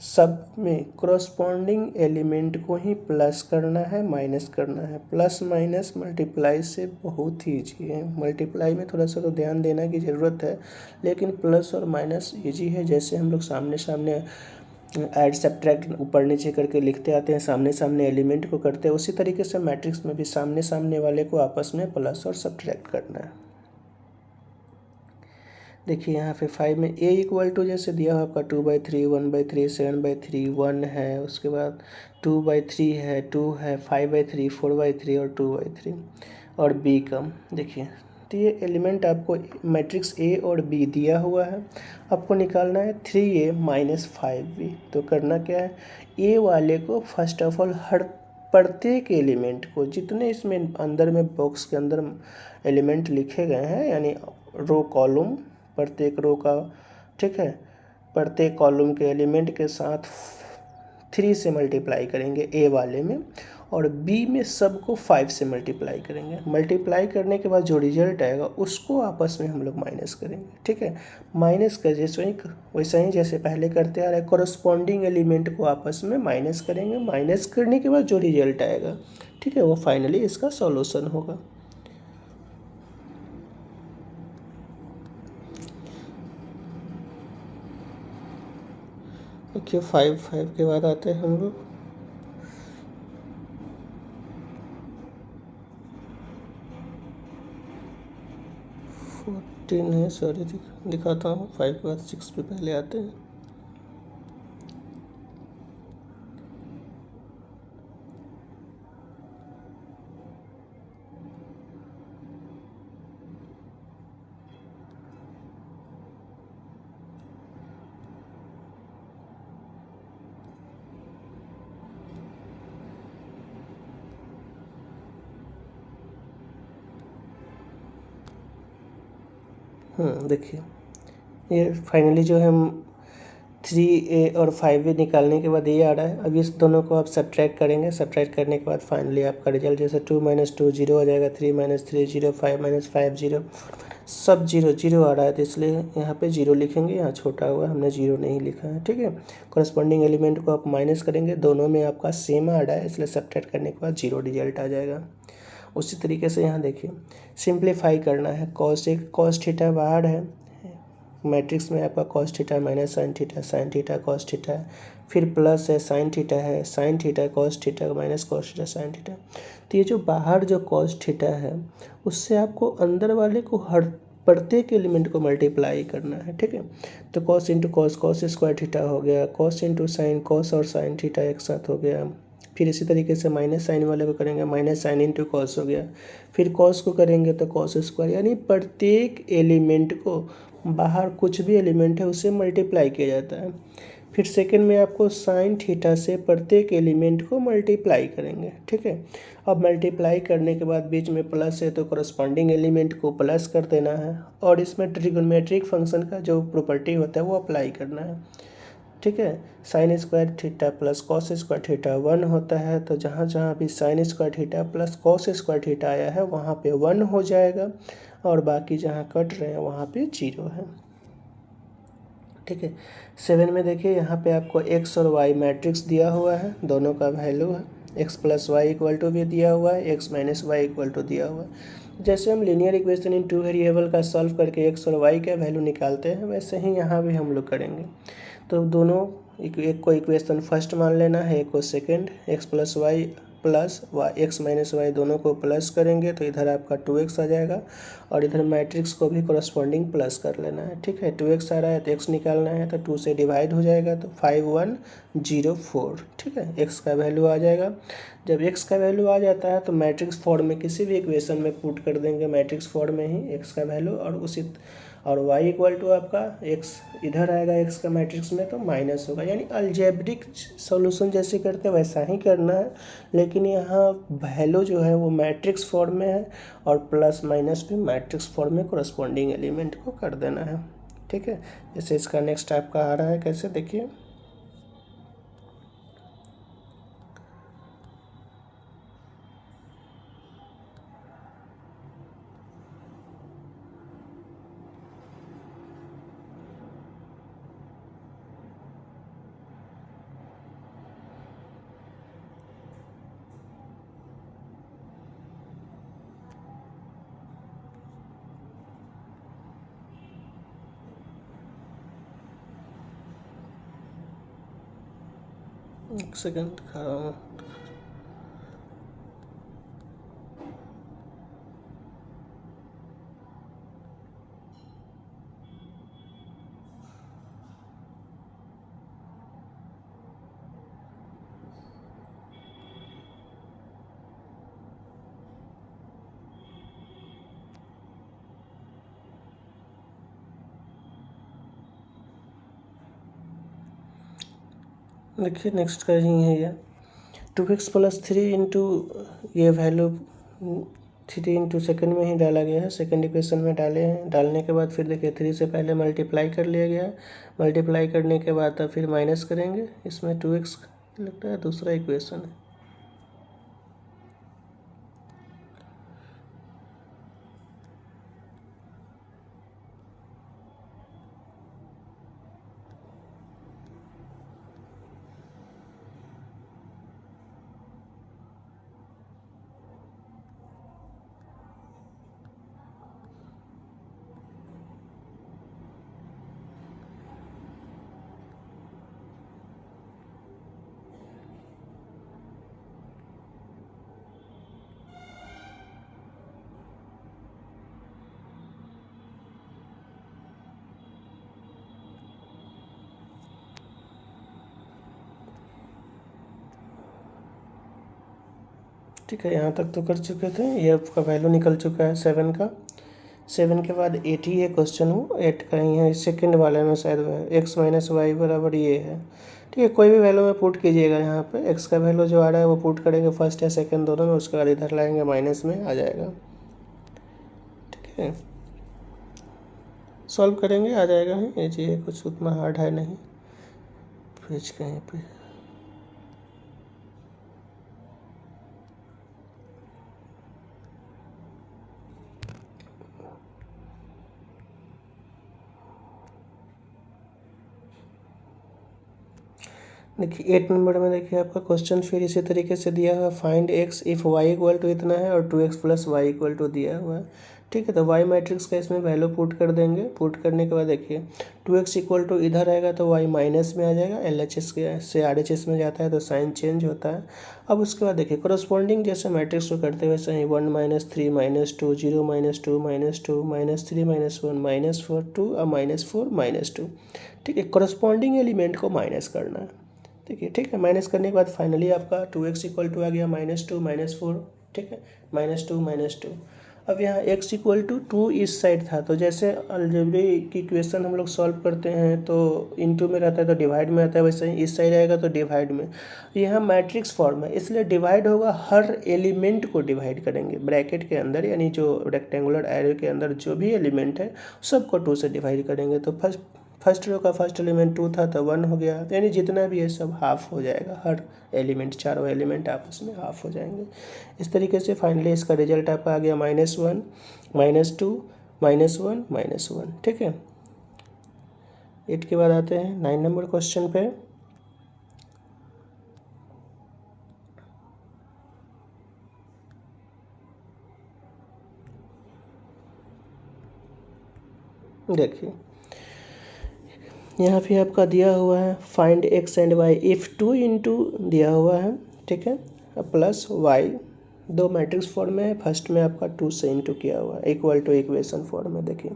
सब में कॉरस्पॉन्डिंग एलिमेंट को ही प्लस करना है, माइनस करना है। प्लस माइनस मल्टीप्लाई से बहुत ही ईजी है। मल्टीप्लाई में थोड़ा सा तो ध्यान देना की ज़रूरत है, लेकिन प्लस और माइनस ईजी है। जैसे हम लोग सामने सामने ऐड सब्ट्रैक्ट ऊपर नीचे करके लिखते आते हैं, सामने सामने एलिमेंट को करते हैं, उसी तरीके से मैट्रिक्स में भी सामने सामने वाले को आपस में प्लस और सब्ट्रैक्ट करना है। देखिए यहाँ पे 5 में A इक्वल टू जैसे दिया हुआ आपका 2/3, 1/3, 7/3, 1 है, उसके बाद 2/3 है, 2 है, 5/3, 4/3 और 2/3 और B कम। देखिए तो ये एलिमेंट आपको मैट्रिक्स A और B दिया हुआ है, आपको निकालना है 3A - 5B। तो करना क्या है, A वाले को फर्स्ट ऑफ ऑल हर प्रत्येक एलिमेंट को, जितने इसमें अंदर में बॉक्स के अंदर एलिमेंट लिखे गए हैं, यानी रो कॉलम, प्रत्येक रो का, ठीक है, प्रत्येक कॉलम के एलिमेंट के साथ 3 से मल्टीप्लाई करेंगे A वाले में, और B में सबको 5 से मल्टीप्लाई करेंगे। मल्टीप्लाई करने के बाद जो रिजल्ट आएगा उसको आपस में हम लोग माइनस करेंगे, ठीक है। माइनस कर वैसे ही जैसे पहले करते आ रहे, कॉरस्पॉन्डिंग एलिमेंट को आपस में माइनस करेंगे। माइनस करने के बाद जो रिजल्ट आएगा, ठीक है, वो फाइनली इसका सॉल्यूशन होगा। देखिए 5 के बाद आते हैं हम लोग 14 है, सॉरी दिखाता हूँ। 5 के बाद 6 पे पहले आते हैं। देखिए ये फाइनली जो है हम 3A और 5A निकालने के बाद ये आ रहा है। अब इस दोनों को आप सब्ट्रैक्ट करेंगे, सब्ट्रैक्ट करने के बाद फाइनली आपका रिजल्ट जैसे 2 - 2 0 हो जाएगा, 3 - 3 0, 5 - 5 0, सब 0 0 आ रहा है, तो इसलिए यहाँ पे 0 लिखेंगे। यहाँ छोटा हुआ हमने 0 नहीं लिखा है, ठीक है। कॉरस्पॉन्डिंग एलिमेंट को आप माइनस करेंगे, दोनों में आपका सेम आ रहा है, इसलिए सब्ट्रैक्ट करने के बाद 0 रिजल्ट आ जाएगा। उसी तरीके से यहाँ देखिए सिंप्लीफाई करना है। कॉस थीटा बाहर है, मैट्रिक्स में आपका cos theta - sin theta, sin theta cos theta है। फिर प्लस है साइन थीटा है, sine theta cos theta minus cos theta sine theta. तो ये जो बाहर जो कॉस थीटा है उससे आपको अंदर वाले को हर प्रत्येक एलिमेंट को मल्टीप्लाई करना है, ठीक है। तो cos into cos cos square theta हो गया, कॉस इंटू साइन कॉस और साइन थीटा एक साथ हो गया। फिर इसी तरीके से माइनस साइन वाले को करेंगे माइनस साइन इंटू कॉस हो गया। फिर कॉस को करेंगे तो कॉस स्क्वायर, यानी प्रत्येक एलिमेंट को बाहर कुछ भी एलिमेंट है उसे मल्टीप्लाई किया जाता है। फिर सेकंड में आपको साइन थीटा से प्रत्येक एलिमेंट को मल्टीप्लाई करेंगे, ठीक है। अब मल्टीप्लाई करने के बाद बीच में प्लस है तो करस्पॉन्डिंग एलिमेंट को प्लस कर देना है और इसमें ट्रिग्नोमेट्रिक फंक्शन का जो प्रॉपर्टी होता है वो अप्लाई करना है, ठीक है। Sine square theta plus cos square theta 1 होता है, तो जहाँ जहाँ भी sine square theta plus cos square theta आया है वहाँ पे 1 हो जाएगा और बाकी जहाँ कट रहे हैं वहाँ पे 0 है, ठीक है। 7 में देखिए यहाँ पे आपको x और y मैट्रिक्स दिया हुआ है, दोनों का वैल्यू है, x plus y equal to भी दिया हुआ है, x minus y equal to दिया हुआ है। जैसे हम लीनियर इक्वेशन इन 2 वेरिएबल का सॉल्व करके x और y का वैल्यू निकालते हैं वैसे ही यहाँ भी हम लोग करेंगे। तो दोनों एक को इक्वेशन फर्स्ट मान लेना है, एक को second. x plus y plus y x minus y दोनों को प्लस करेंगे तो इधर आपका 2x आ जाएगा और इधर मैट्रिक्स को भी कॉरस्पॉन्डिंग प्लस कर लेना है, ठीक है। 2x आ रहा है तो x निकालना है तो 2 से डिवाइड हो जाएगा तो 5104, ठीक है। x का वैल्यू आ जाएगा। जब x का वैल्यू आ जाता है तो मैट्रिक्स फॉर्म में किसी भी इक्वेशन में पुट कर देंगे, मैट्रिक्स फॉर्म में ही x का वैल्यू और y इक्वल टू आपका x इधर आएगा x का मैट्रिक्स में तो माइनस होगा, यानी अलजेब्रिक सॉल्यूशन जैसे करते हैं वैसा ही करना है, लेकिन यहाँ वैल्यू जो है वो मैट्रिक्स फॉर्म में है और प्लस माइनस भी मैट्रिक्स फॉर्म में कोरस्पॉन्डिंग एलिमेंट को कर देना है, ठीक है। जैसे इसका नेक्स्ट आपका आ रहा है, कैसे देखिए। एक सेकंड दिखा रहा हूँ। देखिए नेक्स्ट का ही है ये 2x प्लस 3 इंटू ये वैल्यू 3 इंटू सेकेंड में ही डाला गया है, सेकेंड इक्वेशन में डाले हैं। डालने के बाद फिर देखिए 3 से पहले मल्टीप्लाई कर लिया गया है, मल्टीप्लाई करने के बाद अब फिर माइनस करेंगे, इसमें 2x लगता है दूसरा इक्वेशन है। ठीक है, यहाँ तक तो कर चुके थे। ये आपका वैल्यू निकल चुका है 7 का। 7 के बाद 8 ही है क्वेश्चन, वो 8 का ही है, सेकेंड वाले में शायद x माइनस वाई बराबर ये है, ठीक है। कोई भी वैल्यू में पुट कीजिएगा, यहाँ पे x का वैल्यू जो आ रहा है वो पुट करेंगे फर्स्ट या सेकेंड दोनों में, उसके बाद इधर लाएंगे माइनस में आ जाएगा, ठीक है। सॉल्व करेंगे आ जाएगा ही, ये चीज़ कुछ उतना हार्ड है नहीं। पेज कहीं पे देखिए 8 नंबर में देखिए आपका क्वेश्चन फिर इसी तरीके से दिया हुआ, find x if y equal to इतना है और 2x plus y equal to दिया हुआ है, ठीक है। तो वाई मैट्रिक्स का इसमें वैल्यू पुट कर देंगे। पुट करने के बाद देखिए 2x इक्वल टू इधर आएगा तो y माइनस में आ जाएगा, LHS के से RHS में जाता है तो साइन चेंज होता है। अब उसके बाद देखिए कोरस्पॉन्डिंग जैसे मैट्रिक्स को करते हुए वैसे ही 1 - 3 - 2 0 - 2 -2 -3 -1 -4 2 और -4 -2। ठीक है, कोरस्पॉन्डिंग एलिमेंट को माइनस करना है। देखिए ठीक है, माइनस करने के बाद फाइनली आपका 2x इक्वल टू आ गया -2 -4। ठीक है, -2 -2। अब यहाँ x इक्वल टू 2 इस साइड था, तो जैसे अलजेब्रे की इक्वेशन हम लोग सॉल्व करते हैं तो इनटू में रहता है तो डिवाइड में आता है, वैसे ही इस साइड आएगा तो डिवाइड में। यहाँ मैट्रिक्स फॉर्म है इसलिए डिवाइड होगा, हर एलिमेंट को डिवाइड करेंगे ब्रैकेट के अंदर, यानी जो रेक्टेंगुलर एरो के अंदर जो भी एलिमेंट है सबको 2 से डिवाइड करेंगे। तो फर्स्ट रो का फर्स्ट एलिमेंट 2 था तो 1 हो गया, यानी जितना भी है सब हाफ हो जाएगा, हर एलिमेंट चारों एलिमेंट आपस में हाफ हो जाएंगे। इस तरीके से फाइनली इसका रिजल्ट आपका आ गया -1 -2 -1 -1। ठीक है, 8 के बाद आते हैं 9 नंबर क्वेश्चन पे। देखिए यहाँ पे आपका दिया हुआ है find x and y if 2 into दिया हुआ है। ठीक है, प्लस y दो मैट्रिक्स फॉर्म में है, फर्स्ट में आपका 2 से इंटू किया हुआ है इक्वल टू इक्वेशन फॉर्म में। देखिए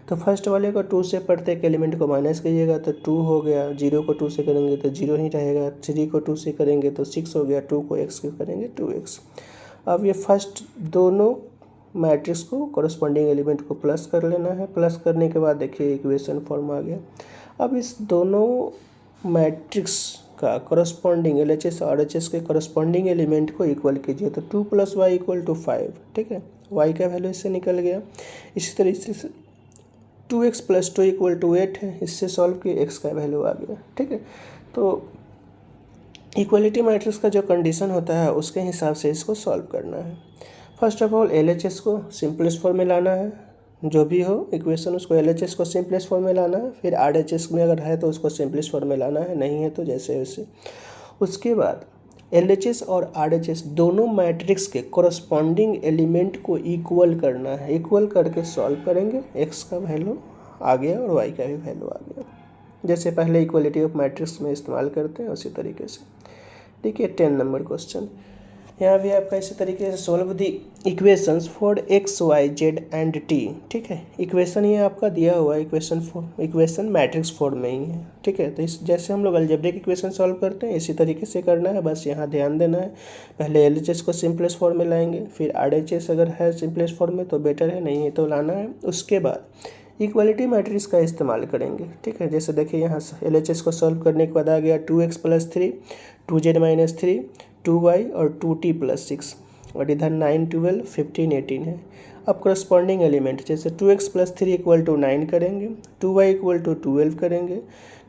तो फर्स्ट वाले को 2 से प्रत्येक एलिमेंट को माइनस कीजिएगा तो 2 हो गया, 0 को 2 से करेंगे तो 0 ही रहेगा, 3 को 2 से करेंगे तो 6 हो गया, 2 को x से करेंगे 2x। अब ये फर्स्ट दोनों मैट्रिक्स को कोरस्पॉन्डिंग एलिमेंट को प्लस कर लेना है। प्लस करने के बाद देखिए इक्वेशन फॉर्म आ गया। अब इस दोनों मैट्रिक्स का कोरस्पॉन्डिंग LHS और RHS के कोरस्पॉन्डिंग एलिमेंट को इक्वल कीजिए तो 2 + y = 5। ठीक है, y का वैल्यू इससे निकल गया। इसी तरीके से 2x + 2 = 8 है, इससे सॉल्व किए x का वैल्यू आ गया। ठीक है, तो इक्वलिटी मैट्रिक्स का जो कंडीशन होता है उसके हिसाब से इसको सॉल्व करना है। फर्स्ट ऑफ ऑल LHS को सिंपलेस्ट फॉर्म में लाना है, जो भी हो इक्वेशन उसको LHS को सिंपलेस्ट फॉर्म में लाना है, फिर RHS में अगर है तो उसको सिंपलेस्ट फॉर्म में लाना है, नहीं है तो जैसे वैसे। उसके बाद LHS और RHS दोनों मैट्रिक्स के कोरस्पॉन्डिंग एलिमेंट को इक्वल करना है। इक्वल करके सॉल्व करेंगे, x का वैल्यू आ गया और y का भी वैल्यू आ गया, जैसे पहले इक्वलिटी ऑफ मैट्रिक्स में इस्तेमाल करते हैं उसी तरीके से। देखिए 10 नंबर क्वेश्चन, यहाँ भी आपका इसी तरीके से solve the equations for x y z and t। ठीक है, इक्वेशन ये आपका दिया हुआ है, इक्वेशन मैट्रिक्स फॉर्म में ही है। ठीक है, तो इस जैसे हम लोग अलजेब्रिक इक्वेशन सॉल्व करते हैं इसी तरीके से करना है, बस यहाँ ध्यान देना है। पहले LHS को सिंपलेस्ट फॉर्म में लाएंगे, फिर RHS अगर है सिंपलेस्ट फॉर्म में तो बेटर है, नहीं है तो लाना है। उसके बाद इक्वलिटी मैट्रिक्स का इस्तेमाल करेंगे। ठीक है, जैसे देखिए यहाँ LHS को सॉल्व करने के बाद आ गया 2x + 3 2z - 3 2y और 2t + 6 और इधर 9 12 15 18 है। अब करस्पॉन्डिंग एलिमेंट जैसे 2x + 3 = 9 करेंगे, 2y = 12 करेंगे,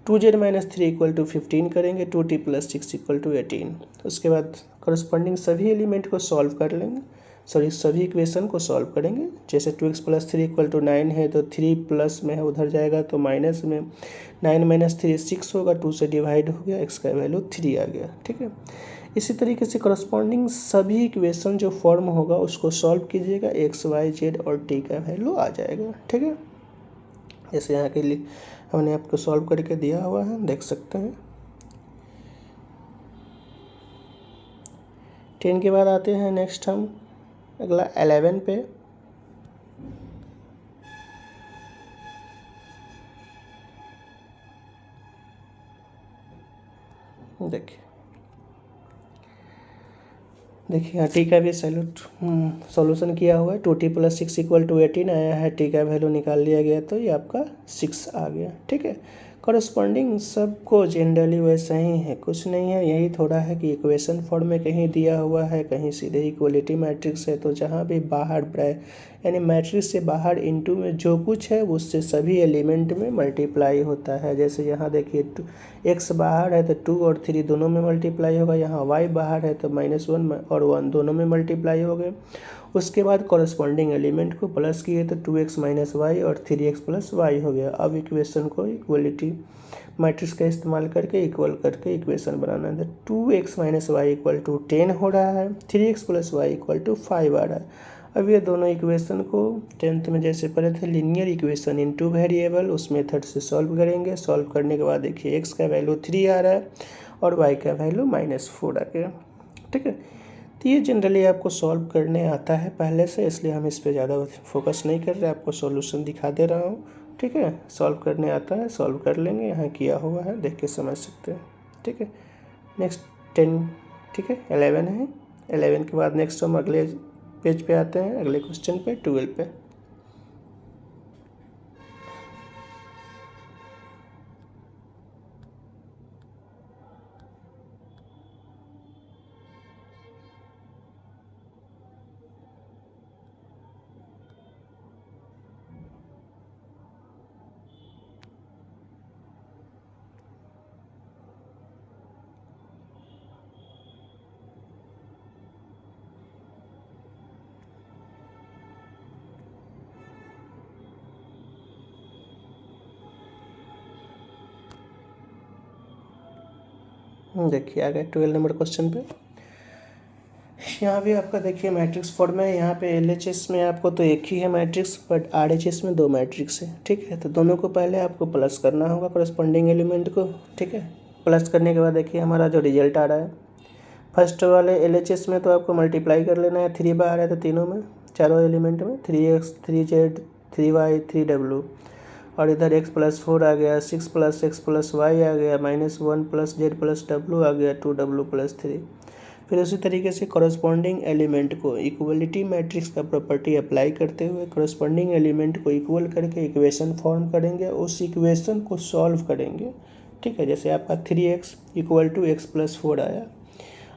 2z - 3 = 15 करेंगे, 2t + 6 = 18। उसके बाद करस्पॉन्डिंग सभी एलिमेंट को सॉल्व कर लेंगे, सभी इक्वेशन को सॉल्व करेंगे। जैसे 2x + 3 = 9 है तो 3 प्लस में है उधर जाएगा तो माइनस में, 9 - 3 6 होगा, 2 से डिवाइड हो गया, x का वैल्यू 3 आ गया। ठीक है, इसी तरीके से करस्पॉन्डिंग सभी इक्वेशन जो फॉर्म होगा उसको सॉल्व कीजिएगा, x y z और t का वैल्यू आ जाएगा। ठीक है, जैसे यहाँ के लिए हमने आपको सॉल्व करके दिया हुआ है, देख सकते हैं। 10 के बाद आते हैं नेक्स्ट हम अगला 11 पे। देखिए यहाँ टी का भी सॉल्यूशन किया हुआ है, 2t + 6 = 18 आया है, टी का वैल्यू निकाल लिया गया तो ये आपका 6 आ गया। ठीक है, करस्पॉन्डिंग सबको जनरली वैसा ही है, कुछ नहीं है, यही थोड़ा है कि इक्वेशन फॉर्म में कहीं दिया हुआ है, कहीं सीधे इक्वलिटी मैट्रिक्स है, तो जहाँ भी बाहर यानी मैट्रिक्स से बाहर इनटू में जो कुछ है उससे सभी एलिमेंट में मल्टीप्लाई होता है। जैसे यहाँ देखिए x बाहर है तो 2 और 3 दोनों में मल्टीप्लाई होगा, यहाँ y बाहर है तो -1 और 1 दोनों में मल्टीप्लाई हो गए। उसके बाद कॉरस्पॉन्डिंग एलिमेंट को प्लस किए तो 2x - y और 3x + y हो गया। अब इक्वेशन को इक्वलिटी मैट्रिक्स का इस्तेमाल करके इक्वल करके इक्वेशन बनाना है। 2x - y = 10 हो रहा है, 3x + y = 5 आ रहा है। अब ये दोनों इक्वेशन को 10th में जैसे पढ़े थे लीनियर इक्वेशन इन टू वेरिएबल, उस मेथड से सॉल्व करेंगे। सॉल्व करने के बाद देखिए x का वैल्यू 3 आ रहा है और y का वैल्यू -4 आ गया। ठीक है, तो ये जनरली आपको सॉल्व करने आता है पहले से, इसलिए हम इस पर ज़्यादा फोकस नहीं कर रहे, आपको सॉल्यूशन दिखा दे रहा हूँ। ठीक है, सॉल्व करने आता है, सॉल्व कर लेंगे, यहाँ किया हुआ है, देख के समझ सकते हैं। ठीक है, नेक्स्ट 10, ठीक है 11 है। 11 के बाद नेक्स्ट हम अगले पेज पे आते हैं, अगले क्वेश्चन पे 12 पे। देखिए आ गए 12 नंबर क्वेश्चन पे। यहाँ भी आपका देखिए मैट्रिक्स फॉर्म है। यहाँ पे LHS में आपको तो एक ही है मैट्रिक्स, बट RHS में 2 मैट्रिक्स है। ठीक है, तो दोनों को पहले आपको प्लस करना होगा करस्पॉन्डिंग एलिमेंट को। ठीक है, प्लस करने के बाद देखिए हमारा जो रिजल्ट आ रहा है, फर्स्ट वाले LHS में तो आपको मल्टीप्लाई कर लेना है, 3 बार है तो तीनों में, चारों एलिमेंट में 3x 3z 3y 3w, और इधर x+4 आ गया, 6 + x + y आ गया, -1 + z + w आ गया, 2w + 3। फिर उसी तरीके से कॉरस्पॉन्डिंग एलिमेंट को इक्वलिटी मैट्रिक्स का प्रॉपर्टी अप्लाई करते हुए कॉरस्पॉन्डिंग एलिमेंट को इक्वल करके इक्वेशन फॉर्म करेंगे, उस इक्वेशन को सॉल्व करेंगे। ठीक है, जैसे आपका 3x = x+4 आया।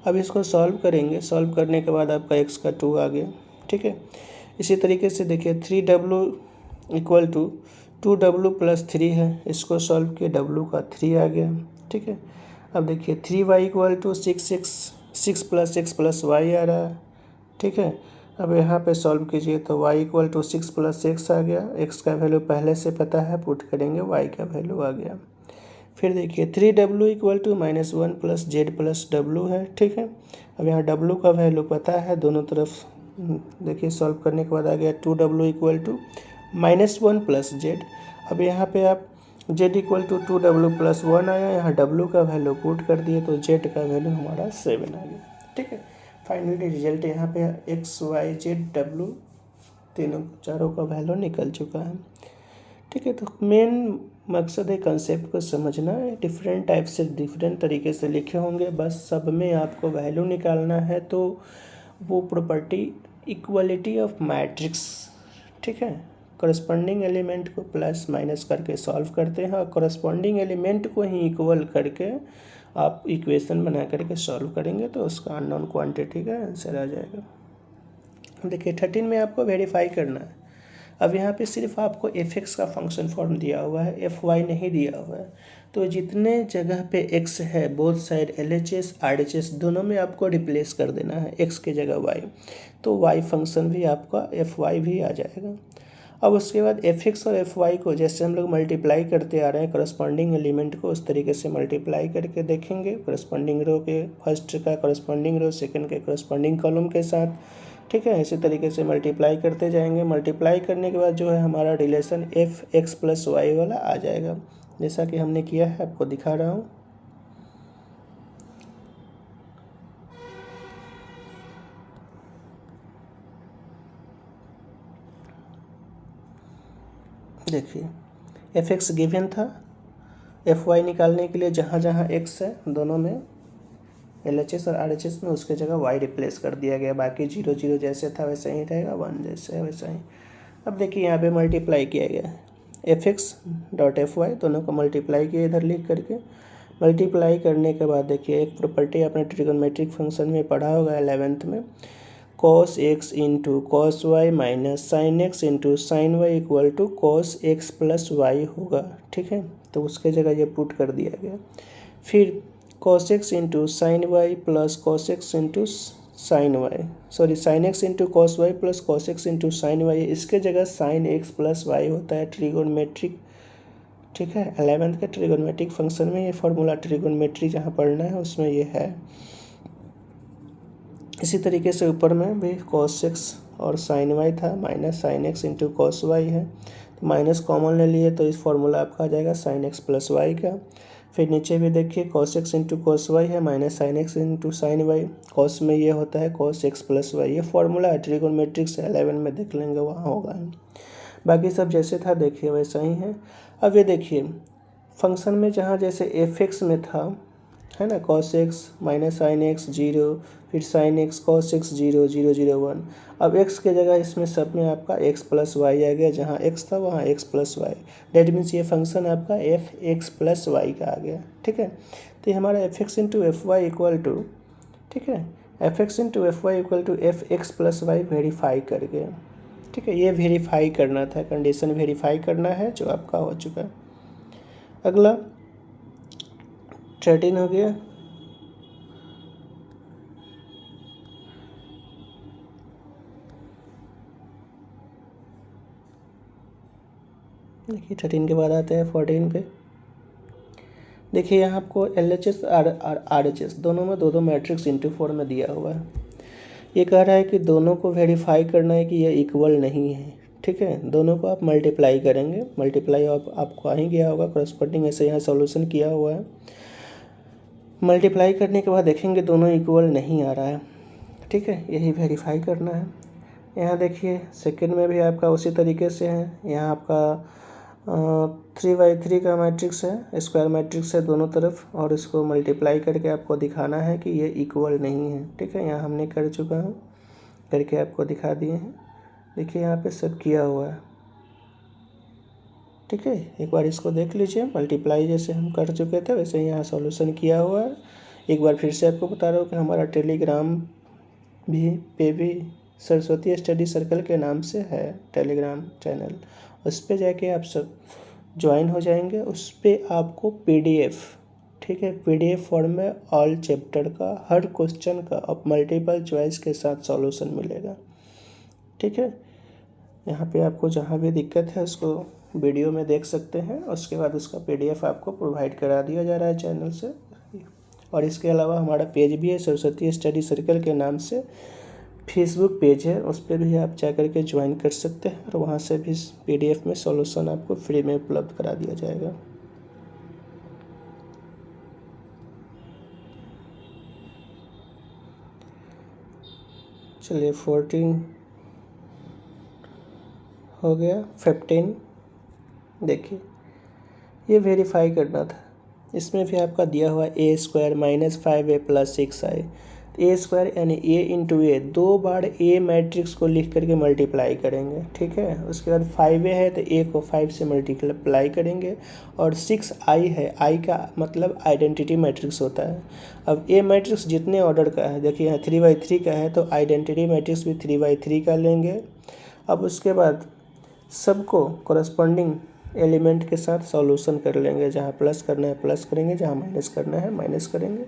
अब इसको सॉल्व करेंगे, सॉल्व करने के बाद आपका x का 2 आ गया। ठीक है, इसी तरीके से देखिए 3w = 2w + 3 है, इसको सॉल्व किए w का 3 आ गया। ठीक है, अब देखिए 3y = 6 + x + y आ रहा है। ठीक है, अब यहाँ पे सॉल्व कीजिए तो y = 6 + x आ गया, x का वैल्यू पहले से पता है, पुट करेंगे, y का वैल्यू आ गया। फिर देखिए 3w = -1 + z + w है। ठीक है, अब यहाँ w का वैल्यू पता है, दोनों तरफ देखिए सॉल्व करने के बाद आ गया 2w = -1 + z। अब यहाँ पे आप z = 2w + 1 आया, यहाँ w का वैल्यू पुट कर दिए तो z का वैल्यू हमारा 7 आ गया। ठीक है, फाइनली रिजल्ट यहाँ पे x y z w तीनों चारों का वैल्यू निकल चुका है। ठीक है, तो मेन मकसद है कंसेप्ट को समझना है। डिफरेंट टाइप से डिफरेंट तरीके से लिखे होंगे, बस सब में आपको वैल्यू निकालना है। तो वो प्रॉपर्टी इक्वलिटी ऑफ मैट्रिक्स, ठीक है, करस्पॉन्डिंग एलिमेंट को प्लस माइनस करके सॉल्व करते हैं और करस्पॉन्डिंग एलिमेंट को ही इक्वल करके आप इक्वेशन बना करके सॉल्व करेंगे तो उसका अननोन क्वांटिटी का आंसर आ जाएगा। देखिए 13 में आपको वेरीफाई करना है। अब यहाँ पे सिर्फ आपको fx का फंक्शन फॉर्म दिया हुआ है, fy नहीं दिया हुआ है। तो जितने जगह पे x है बोथ साइड LHS RHS दोनों में आपको रिप्लेस कर देना है x के जगह y, तो y फंक्शन भी आपका fy भी आ जाएगा। अब उसके बाद fx और fy को जैसे हम लोग मल्टीप्लाई करते आ रहे हैं करस्पॉन्डिंग एलिमेंट को, उस तरीके से मल्टीप्लाई करके देखेंगे करस्पॉन्डिंग रो के फर्स्ट का करस्पॉन्डिंग रो सेकंड के करस्पॉन्डिंग कॉलम के साथ। ठीक है, इसी तरीके से मल्टीप्लाई करते जाएंगे। मल्टीप्लाई करने के बाद जो है हमारा रिलेशन fx + y वाला आ जाएगा, जैसा कि हमने किया है, आपको दिखा रहा हूँ। देखिए fx गिवन था, fy निकालने के लिए जहाँ जहाँ x है दोनों में LHS और RHS में उसके जगह y रिप्लेस कर दिया गया, बाकी 0 0 जैसे था वैसा ही रहेगा, 1 जैसे है वैसा ही। अब देखिए यहाँ पे मल्टीप्लाई किया गया है fx.fy, दोनों को मल्टीप्लाई किया इधर लिख करके। मल्टीप्लाई करने के बाद देखिए एक प्रॉपर्टी आपने ट्रिगोनोमेट्रिक फंक्शन में पढ़ा होगा 11th में, cos x × cos y - sin x × sin y = cos x + y होगा। ठीक है, तो उसके जगह ये पुट कर दिया गया। फिर cos x × sin y + cos x × sin y, sin x × cos y + cos x × sin y, इसके जगह sin x + y होता है ट्रिगोनोमेट्रिक। ठीक है, 11th के ट्रिगोनोमेट्रिक फंक्शन में ये फार्मूला ट्रिगोनोमेट्री जहाँ पढ़ना है उसमें ये है। इसी तरीके से ऊपर में भी cos x और साइन वाई था minus sine x into cos y है, तो माइनस कॉमन ले लिए तो इस फॉर्मूला आपका आ जाएगा साइन एक्स प्लस वाई का। फिर नीचे भी देखिए cos x into cos y है minus sine x into sine y, cos में ये होता है कॉस एक्स प्लस वाई, ये फॉर्मूला है ट्रिगोनोमेट्रिक्स 11 में देख लेंगे वहाँ होगा। बाकी सब जैसे था देखिए वैसा ही है। अब ये देखिए फंक्शन में जहाँ जैसे एफ एक्स में था है ना cos x minus sine x zero, फिर sine x cos x zero zero zero one, अब एक्स के जगह इसमें सब में आपका एक्स प्लस वाई आ गया, जहाँ एक्स था वहाँ x plus y, that means ये फंक्शन आपका एफ एक्स प्लस वाई का आ गया। ठीक है, तो ये हमारा f x into f y equal to, ठीक है, f x into f y equal to f x plus y verify कर गया। ठीक है, ये वेरीफाई करना था, कंडीशन वेरीफाई करना है जो आपका हो चुका है। अगला 13 हो गया, देखिए 13 के बाद आते हैं 14 पे। देखिए यहाँ आपको L H S R H S दोनों में दो मैट्रिक्स इंटू 4 में दिया हुआ है। ये कह रहा है कि दोनों को वेरीफाई करना है कि ये इक्वल नहीं है। ठीक है, दोनों को आप मल्टीप्लाई करेंगे, मल्टीप्लाई आपको आ ही गया होगा, करस्पॉन्डिंग ऐसे यहाँ सॉल्यूशन किया हुआ है। मल्टीप्लाई करने के बाद देखेंगे दोनों इक्वल नहीं आ रहा है। ठीक है, यही वेरीफाई करना है। यहाँ देखिए सेकंड में भी आपका उसी तरीके से है, यहाँ आपका 3/3 का मैट्रिक्स है, स्क्वायर मैट्रिक्स है दोनों तरफ, और इसको मल्टीप्लाई करके आपको दिखाना है कि ये इक्वल नहीं है। ठीक है, यहाँ हमने कर चुका हूँ, करके आपको दिखा दिए हैं। देखिए यहाँ पे सब किया हुआ है। ठीक है, एक बार इसको देख लीजिए, मल्टीप्लाई जैसे हम कर चुके थे वैसे ही यहाँ सॉल्यूशन किया हुआ है। एक बार फिर से आपको बता रहा हूँ कि हमारा टेलीग्राम भी सरस्वती स्टडी सर्कल के नाम से है टेलीग्राम चैनल, उस पर जाके आप सब ज्वाइन हो जाएंगे। उस पर आपको PDF, ठीक है, PDF फॉर्म में ऑल चैप्टर का हर क्वेश्चन का अब मल्टीपल चॉइस के साथ सॉल्यूशन मिलेगा। ठीक है, यहाँ पे आपको जहाँ भी दिक्कत है उसको वीडियो में देख सकते हैं, उसके बाद उसका PDF आपको प्रोवाइड करा दिया जा रहा है चैनल से। और इसके अलावा हमारा पेज भी है सरस्वती स्टडी सर्कल के नाम से, फेसबुक पेज है, उस पर भी आप जा कर के ज्वाइन कर सकते हैं, और वहाँ से भी PDF में सॉल्यूशन आपको फ्री में उपलब्ध करा दिया जाएगा। चलिए 14 हो गया। 15 देखिए ये वेरीफाई करना था, इसमें भी आपका दिया हुआ a² minus 5a plus 6i, a² यानी a into A, 2 bar a matrix को लिख करके मल्टीप्लाई करेंगे। ठीक है, उसके बाद 5a है तो a को 5 से मल्टीप्लाई करेंगे, और 6i है, i का मतलब आइडेंटिटी मैट्रिक्स होता है। अब a मैट्रिक्स जितने ऑर्डर का है, देखिए यहाँ 3/3 का है तो आइडेंटिटी मैट्रिक्स भी 3/3 का लेंगे। अब उसके बाद सबको कोरस्पॉन्डिंग एलिमेंट के साथ सॉल्यूशन कर लेंगे, जहाँ प्लस करना है प्लस करेंगे, जहाँ माइनस करना है माइनस करेंगे।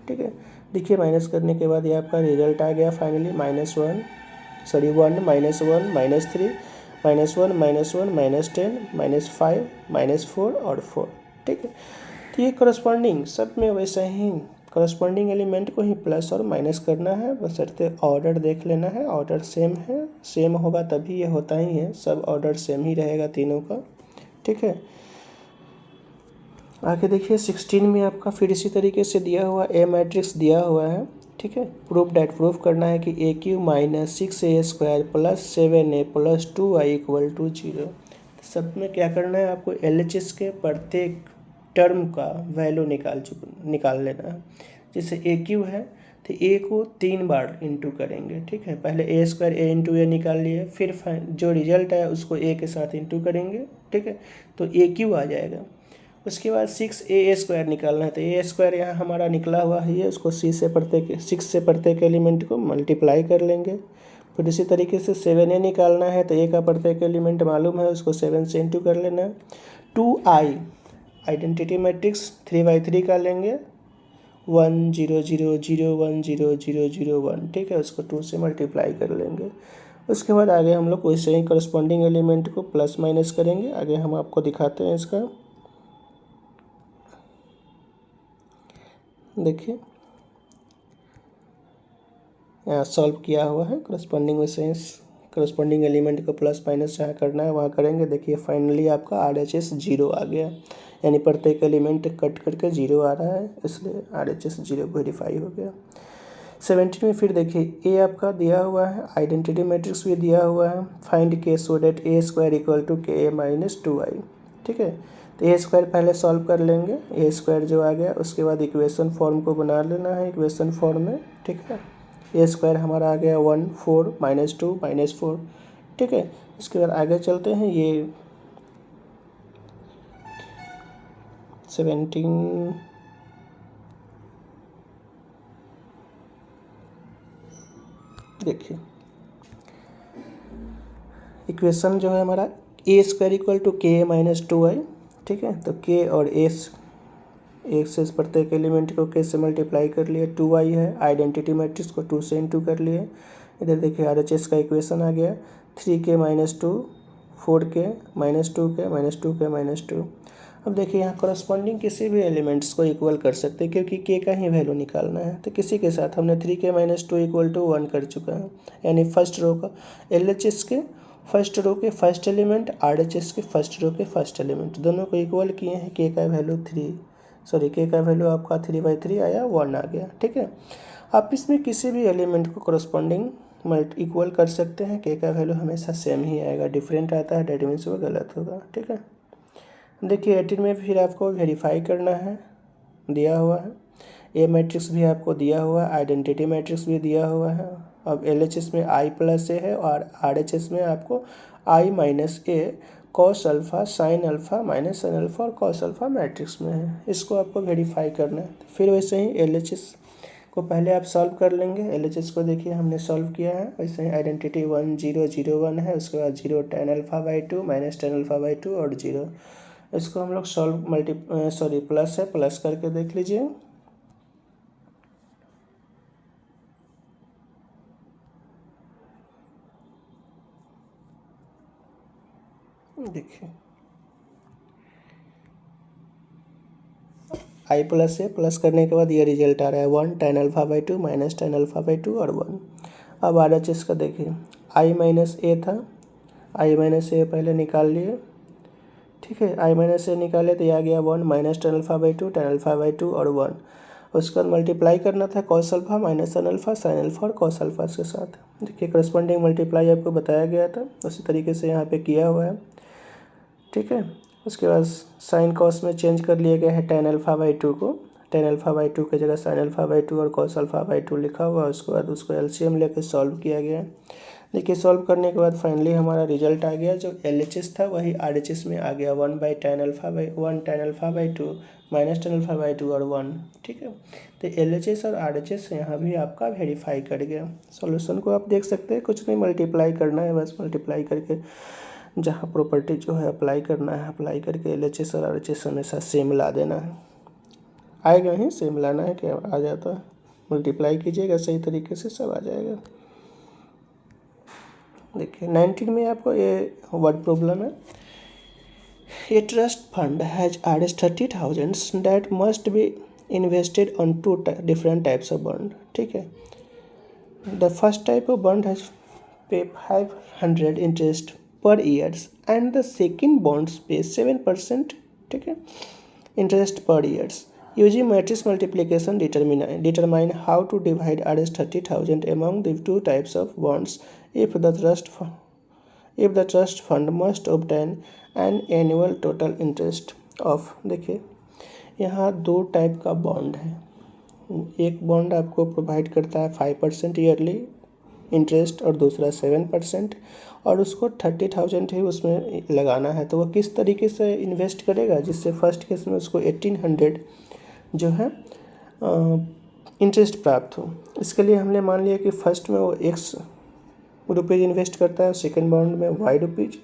ठीक है, देखिए माइनस करने के बाद ये आपका रिजल्ट आ गया फाइनली -1 -1 -1 -3 -1 -1 -10 -5 -4 और 4। ठीक है, तो ये कोरस्पॉन्डिंग सब में वैसे ही कोरस्पॉन्डिंग एलिमेंट को ही प्लस और माइनस करना है, बशर्ते ऑर्डर देख लेना है, ऑर्डर सेम है, सेम होगा तभी ये होता ही है, सब ऑर्डर सेम ही रहेगा तीनों का। ठीक है, आगे देखिए 16 में आपका फिर इसी तरीके से दिया हुआ ए मैट्रिक्स दिया हुआ है। ठीक है, प्रूफ करना है कि a³ minus 6a² plus 7a plus 2i equal to 0। सब में क्या करना है, आपको LHS के प्रत्येक टर्म का वैल्यू निकाल लेना है। जैसे a³ है तो a को 3 बार इंटू करेंगे। ठीक है, पहले a² a इंटू ए निकाल लिए, फिर जो रिजल्ट है उसको a के साथ इंटू करेंगे। ठीक है, तो a³ आ जाएगा। उसके बाद 6a² निकालना है, तो a² यहाँ हमारा निकला हुआ है, ये उसको 6 से प्रत्येक एलिमेंट को मल्टीप्लाई कर लेंगे। फिर इसी तरीके से 7a निकालना है, तो a का प्रत्येक एलिमेंट मालूम है, उसको 7 से इंटू कर लेना है। 2i आइडेंटिटी मैट्रिक्स 3/3 का लेंगे, 1 0 0 0 1 0 0 0 1। ठीक है, उसको 2 से मल्टीप्लाई कर लेंगे। उसके बाद आगे हम लोग वैसे ही करस्पॉन्डिंग एलिमेंट को प्लस माइनस करेंगे। आगे हम आपको दिखाते हैं इसका, देखिए यहाँ सॉल्व किया हुआ है, करस्पॉन्डिंग वैसे ही करस्पॉन्डिंग एलिमेंट को प्लस माइनस जहाँ करना है वहाँ करेंगे। देखिए फाइनली आपका RHS 0 आ गया, यानी प्रत्येक एलिमेंट कट करके 0 आ रहा है, इसलिए RHS 0 वेरीफाई हो गया। 17 में फिर देखिए ए आपका दिया हुआ है, आइडेंटिटी मैट्रिक्स भी दिया हुआ है, find k so that A square equal to k A minus 2i। ठीक है, तो ए स्क्वायर पहले सॉल्व कर लेंगे, ए स्क्वायर जो आ गया उसके बाद इक्वेशन फॉर्म को बना लेना है इक्वेशन फॉर्म में। ठीक है, ए स्क्वायर हमारा आ गया 1 4 -2 -4। ठीक है, इसके बाद आगे चलते हैं। ये 17 देखिए इक्वेशन जो है हमारा ए square equal to k A minus 2i। ठीक है, तो के और एक से प्रत्येक एलिमेंट को के से मल्टीप्लाई कर लिए, 2i है, आइडेंटिटी मैट्रिक्स को 2 से इंटू कर लिए। इधर देखिए RHS का इक्वेशन आ गया 3k - 2 4k - 2k - 2k - 2। अब देखिए यहाँ करस्पॉन्डिंग किसी भी एलिमेंट्स को इक्वल कर सकते हैं, क्योंकि के का ही वैल्यू निकालना है। तो किसी के साथ हमने 3k - 2 इक्वल टू 1 कर चुका है, यानी फर्स्ट रो का LHS के फर्स्ट रो के फर्स्ट एलिमेंट, RHS के फर्स्ट रो के फर्स्ट एलिमेंट दोनों को इक्वल किए हैं। के का वैल्यू के का वैल्यू आपका 3/3 आया, 1 आ गया। ठीक है, आप इसमें किसी भी एलिमेंट को करस्पॉन्डिंग इक्वल कर सकते हैं। के का वैल्यू हमेशा सेम ही आएगा, डिफरेंट आता है डेट मीन्स वो गलत होगा। ठीक है, देखिए 18 में फिर आपको वेरीफाई करना है, दिया हुआ है ए मैट्रिक्स भी आपको दिया हुआ है, आइडेंटिटी मैट्रिक्स भी दिया हुआ है। अब LHS में i+a है और RHS में आपको i-a cos alpha sin alpha minus sin alpha और cos अल्फ़ा मैट्रिक्स में है। इसको आपको वेरीफाई करना है। फिर वैसे ही LHS को पहले आप सॉल्व कर लेंगे। LHS को देखिए हमने सॉल्व किया है, वैसे ही आइडेंटिटी 1 0 0 1 है, उसके बाद 0 tan अल्फ़ा/2 माइनस tan अल्फ़ा/2 और 0। इसको हम लोग प्लस है, प्लस करके देख लीजिए। देखिए i+a प्लस करने के बाद ये रिजल्ट आ रहा है 1 tan अल्फ़ा/2 माइनस tan अल्फ़ा/2 और 1। अब RHS का देखिए i-a था, i-a पहले निकाल लिए। ठीक है, i-a निकाले तो ये आ गया 1 माइनस tan अल्फ़ा/2 tan अल्फ़ा/2 और 1। उसका मल्टीप्लाई करना था cos alpha minus sin alpha sin alpha और cos अल्फ़ा के साथ। देखिए करस्पॉन्डिंग मल्टीप्लाई आपको बताया गया था, उसी तरीके से यहाँ पे किया हुआ है। ठीक है, उसके बाद साइन कॉस में चेंज कर लिया गया है tan अल्फ़ा/2 को, tan अल्फ़ा/2 की जगह sin अल्फ़ा/2 और cos अल्फ़ा/2 लिखा हुआ है। उसके बाद उसको LCM लेकर सॉल्व किया गया। देखिए सॉल्व करने के बाद फाइनली हमारा रिजल्ट आ गया, जो LHS था वही RHS में आ गया 1 tan अल्फ़ा/2 माइनस tan अल्फ़ा/2 और 1। ठीक है, तो LHS और RHS यहाँ भी आपका वेरीफाई कर गया। सॉल्यूशन को आप देख सकते हैं, कुछ नहीं मल्टीप्लाई करना है, बस मल्टीप्लाई करके जहाँ प्रॉपर्टी जो है अप्लाई करना है, अप्लाई करके LHS और RHS हमेशा सेम ला देना है। आएगा ही सेम लाना है, क्या आ जाता है, मल्टीप्लाई कीजिएगा सही तरीके से सब आ जाएगा। देखिए 19 में आपको ये वर्ड प्रॉब्लम है। A trust fund has RS 30,000 that must be invested on 2 different types of bond. ठीक है, the first type of bond has pay 500 interest per years and the second bonds pay 7%, ठीक है, interest per years. Using matrix multiplication determine how to divide RS 30,000 among the two types of bonds if the trust fund must obtain an annual total interest of। देखिए यहाँ 2 type का bond है। एक bond आपको provide करता है 5% yearly interest और दूसरा 7%, और उसको 30,000 ही उसमें लगाना है। तो वो किस तरीके से इन्वेस्ट करेगा, जिससे फर्स्ट केस में उसको 1800 जो है इंटरेस्ट प्राप्त हो। इसके लिए हमने मान लिया कि फर्स्ट में वो x रुपीज़ इन्वेस्ट करता है, सेकेंड बॉन्ड में y रुपीज़।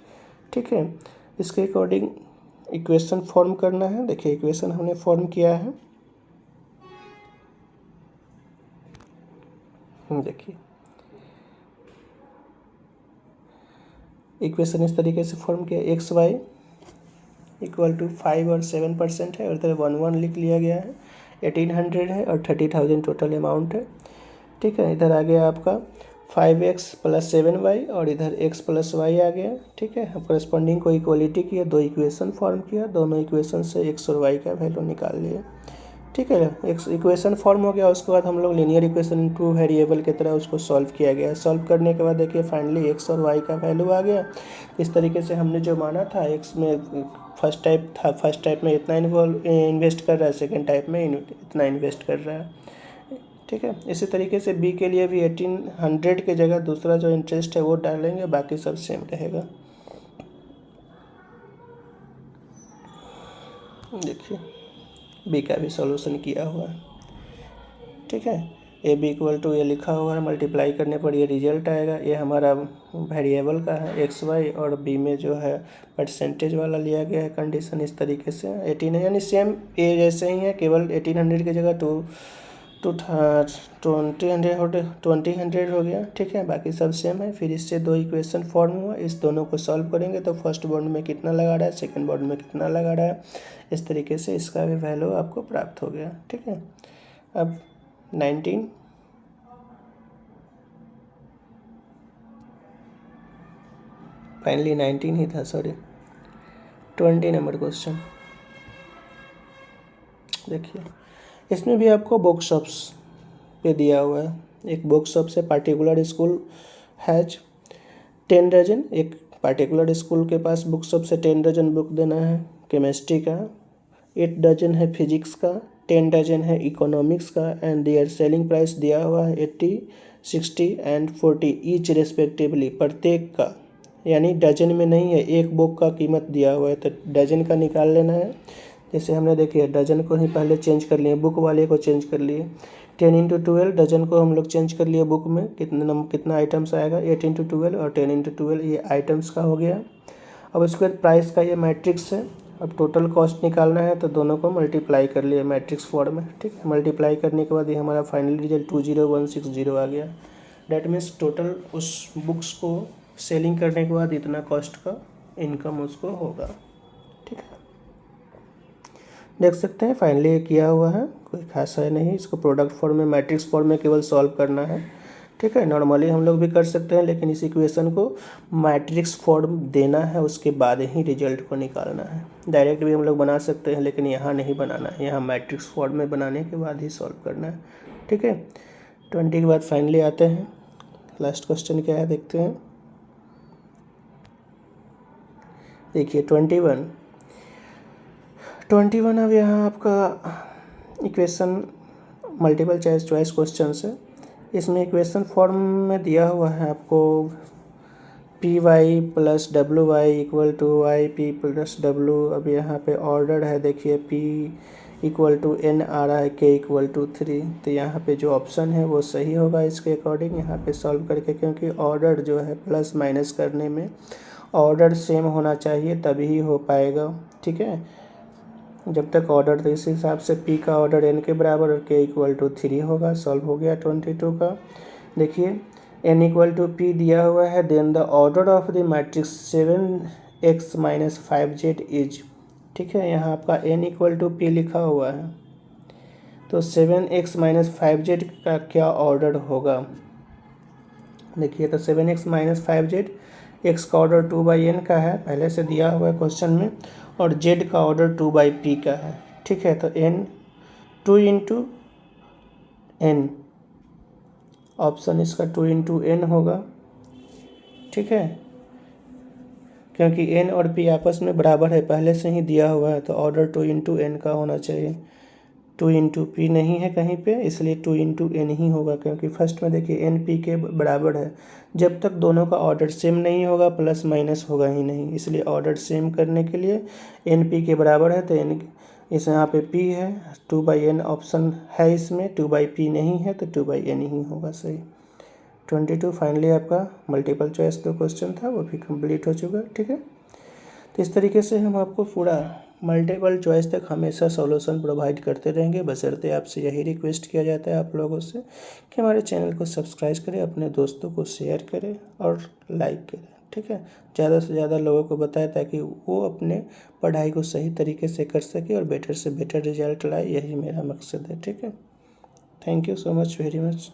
ठीक है, इसके अकॉर्डिंग इक्वेशन फॉर्म करना है। देखिए इक्वेशन हमने फॉर्म किया है, देखिए इक्वेशन इस तरीके से फॉर्म किया, XY इक्वल टू 5 और 7% है, और इधर 1 लिख लिया गया है, 1800 है और 30,000 टोटल अमाउंट है। ठीक है, इधर आ गया आपका 5x + 7y और इधर x + y आ गया। ठीक है, करस्पॉन्डिंग को इक्वलिटी किया, दो इक्वेशन फॉर्म किया, दोनों इक्वेशन से x और y का वैल्यू निकाल लिए। ठीक है, एक इक्वेशन फॉर्म हो गया। उसके बाद हम लोग लीनियर इक्वेशन इनटू वेरिएबल की तरह उसको सॉल्व किया गया। सॉल्व करने के बाद देखिए फाइनली x और y का वैल्यू आ गया। इस तरीके से हमने जो माना था x में फर्स्ट टाइप में इतना इन्वेस्ट कर रहा है, सेकेंड टाइप में इतना इन्वेस्ट कर रहा है। ठीक है, इसी तरीके से b के लिए भी 1800 की जगह दूसरा जो इंटरेस्ट है वो डालेंगे, बाकी सब सेम रहेगा। देखिए बी का भी सॉल्यूशन किया हुआ है। ठीक है, ए बी इक्वल टू ये लिखा हुआ है, मल्टीप्लाई करने पर ये रिजल्ट आएगा। ये हमारा वेरिएबल का है एक्स वाई, और बी में जो है परसेंटेज वाला लिया गया है कंडीशन। इस तरीके से 18 है, यानी सेम ए जैसे ही है, केवल 1800 की जगह 2000 हो गया। ठीक है, बाकी सब सेम है। फिर इससे दो इक्वेशन फॉर्म हुआ, इस दोनों को सॉल्व करेंगे तो फर्स्ट बॉन्ड में कितना लगा रहा है, सेकंड बॉन्ड में कितना लगा रहा है, इस तरीके से इसका भी वैल्यू आपको प्राप्त हो गया। ठीक है, अब 19 फाइनली 19 ही था, सॉरी 20 नंबर क्वेश्चन। देखिए इसमें भी आपको बुक शॉप्स पे दिया हुआ है। एक बुक शॉप से पार्टिकुलर स्कूल हैज 10 डजन, एक पार्टिकुलर स्कूल के पास बुक शॉप से 10 डजन बुक देना है केमिस्ट्री का, 8 डजन है फिजिक्स का, 10 डजन है इकोनॉमिक्स का, एंड देयर सेलिंग प्राइस दिया हुआ है 80, 60 एंड 40 ईच रेस्पेक्टिवली, प्रत्येक का, यानी डजन में नहीं है, एक बुक का कीमत दिया हुआ है तो डजन का निकाल लेना है। जैसे हमने देखिए डजन को ही पहले चेंज कर लिए, बुक वाले को चेंज कर लिए। 10 × 12 डजन को हम लोग चेंज कर लिए, बुक में कितना आइटम्स आएगा, 8 × 12 और 10 × 12 ये आइटम्स का हो गया। अब उसके बाद प्राइस का ये मैट्रिक्स है। अब टोटल कॉस्ट निकालना है तो दोनों को मल्टीप्लाई कर लिए मैट्रिक्स फॉर्म में। ठीक है, मल्टीप्लाई करने के बाद ये हमारा फाइनल रिजल्ट 20160 आ गया। डैट मीन्स टोटल उस बुक्स को सेलिंग करने के बाद इतना कॉस्ट का इनकम उसको होगा। ठीक है, देख सकते हैं फाइनली ये किया हुआ है, कोई खास है नहीं। इसको प्रोडक्ट फॉर्म में मैट्रिक्स फॉर्म में केवल सॉल्व करना है। ठीक है, नॉर्मली हम लोग भी कर सकते हैं, लेकिन इस इक्वेशन को मैट्रिक्स फॉर्म देना है, उसके बाद ही रिजल्ट को निकालना है। डायरेक्ट भी हम लोग बना सकते हैं, लेकिन यहाँ नहीं बनाना है, यहाँ मैट्रिक्स फॉर्म में बनाने के बाद ही सॉल्व करना है। ठीक है, 20 के बाद फाइनली आते हैं, लास्ट क्वेश्चन क्या है देखते हैं। देखिए 21 अब यहाँ आपका इक्वेशन मल्टीपल चॉइस क्वेश्चन है। इसमें इक्वेशन फॉर्म में दिया हुआ है आपको P Y plus W Y equal to Y P plus W. अब यहाँ पे ऑर्डर है, देखिए पी इक्वल टू एन आ रहा है, के इक्वल टू 3, तो यहाँ पे जो ऑप्शन है वो सही होगा इसके अकॉर्डिंग यहाँ पे सॉल्व करके, क्योंकि ऑर्डर जो है प्लस माइनस करने में ऑर्डर सेम होना चाहिए तभी हो पाएगा। ठीक है, जब तक ऑर्डर, तो इस हिसाब से पी का ऑर्डर एन के बराबर और के इक्वल टू 3 होगा। सॉल्व हो गया 22 का। देखिए एन इक्वल टू पी दिया हुआ है, then the order of the matrix 7x - 5z is. ठीक है, यहाँ आपका एन इक्वल टू पी लिखा हुआ है, तो 7x - 5z का क्या ऑर्डर होगा। देखिए तो 7x - 5z, x का ऑर्डर 2/n का है, पहले से दिया हुआ है क्वेश्चन में, और z का ऑर्डर 2/p का है। ठीक है, तो n 2 × n, ऑप्शन इसका 2 × n होगा। ठीक है, क्योंकि n और p आपस में बराबर है, पहले से ही दिया हुआ है, तो ऑर्डर 2 × n का होना चाहिए। 2 × p नहीं है कहीं पे, इसलिए 2 × n ही होगा, क्योंकि फर्स्ट में देखिए n p के बराबर है। जब तक दोनों का ऑर्डर सेम नहीं होगा प्लस माइनस होगा ही नहीं, इसलिए ऑर्डर सेम करने के लिए n p के बराबर है, तो n इस यहाँ पे p है, 2/n ऑप्शन है इसमें, 2/p नहीं है तो 2/n ही होगा सही। 22 फाइनली आपका मल्टीपल चॉइस जो क्वेश्चन था वो भी कंप्लीट हो चुका। ठीक है, तो इस तरीके से हम आपको पूरा मल्टीपल चॉइस तक हमेशा सॉल्यूशन प्रोवाइड करते रहेंगे, बशर्ते आपसे यही रिक्वेस्ट किया जाता है आप लोगों से कि हमारे चैनल को सब्सक्राइब करें, अपने दोस्तों को शेयर करें और लाइक करें। ठीक है, ज़्यादा से ज़्यादा लोगों को बताएं ताकि वो अपने पढ़ाई को सही तरीके से कर सके और बेटर से बेटर रिजल्ट लाए, यही मेरा मकसद है। ठीक है, thank you so much very much.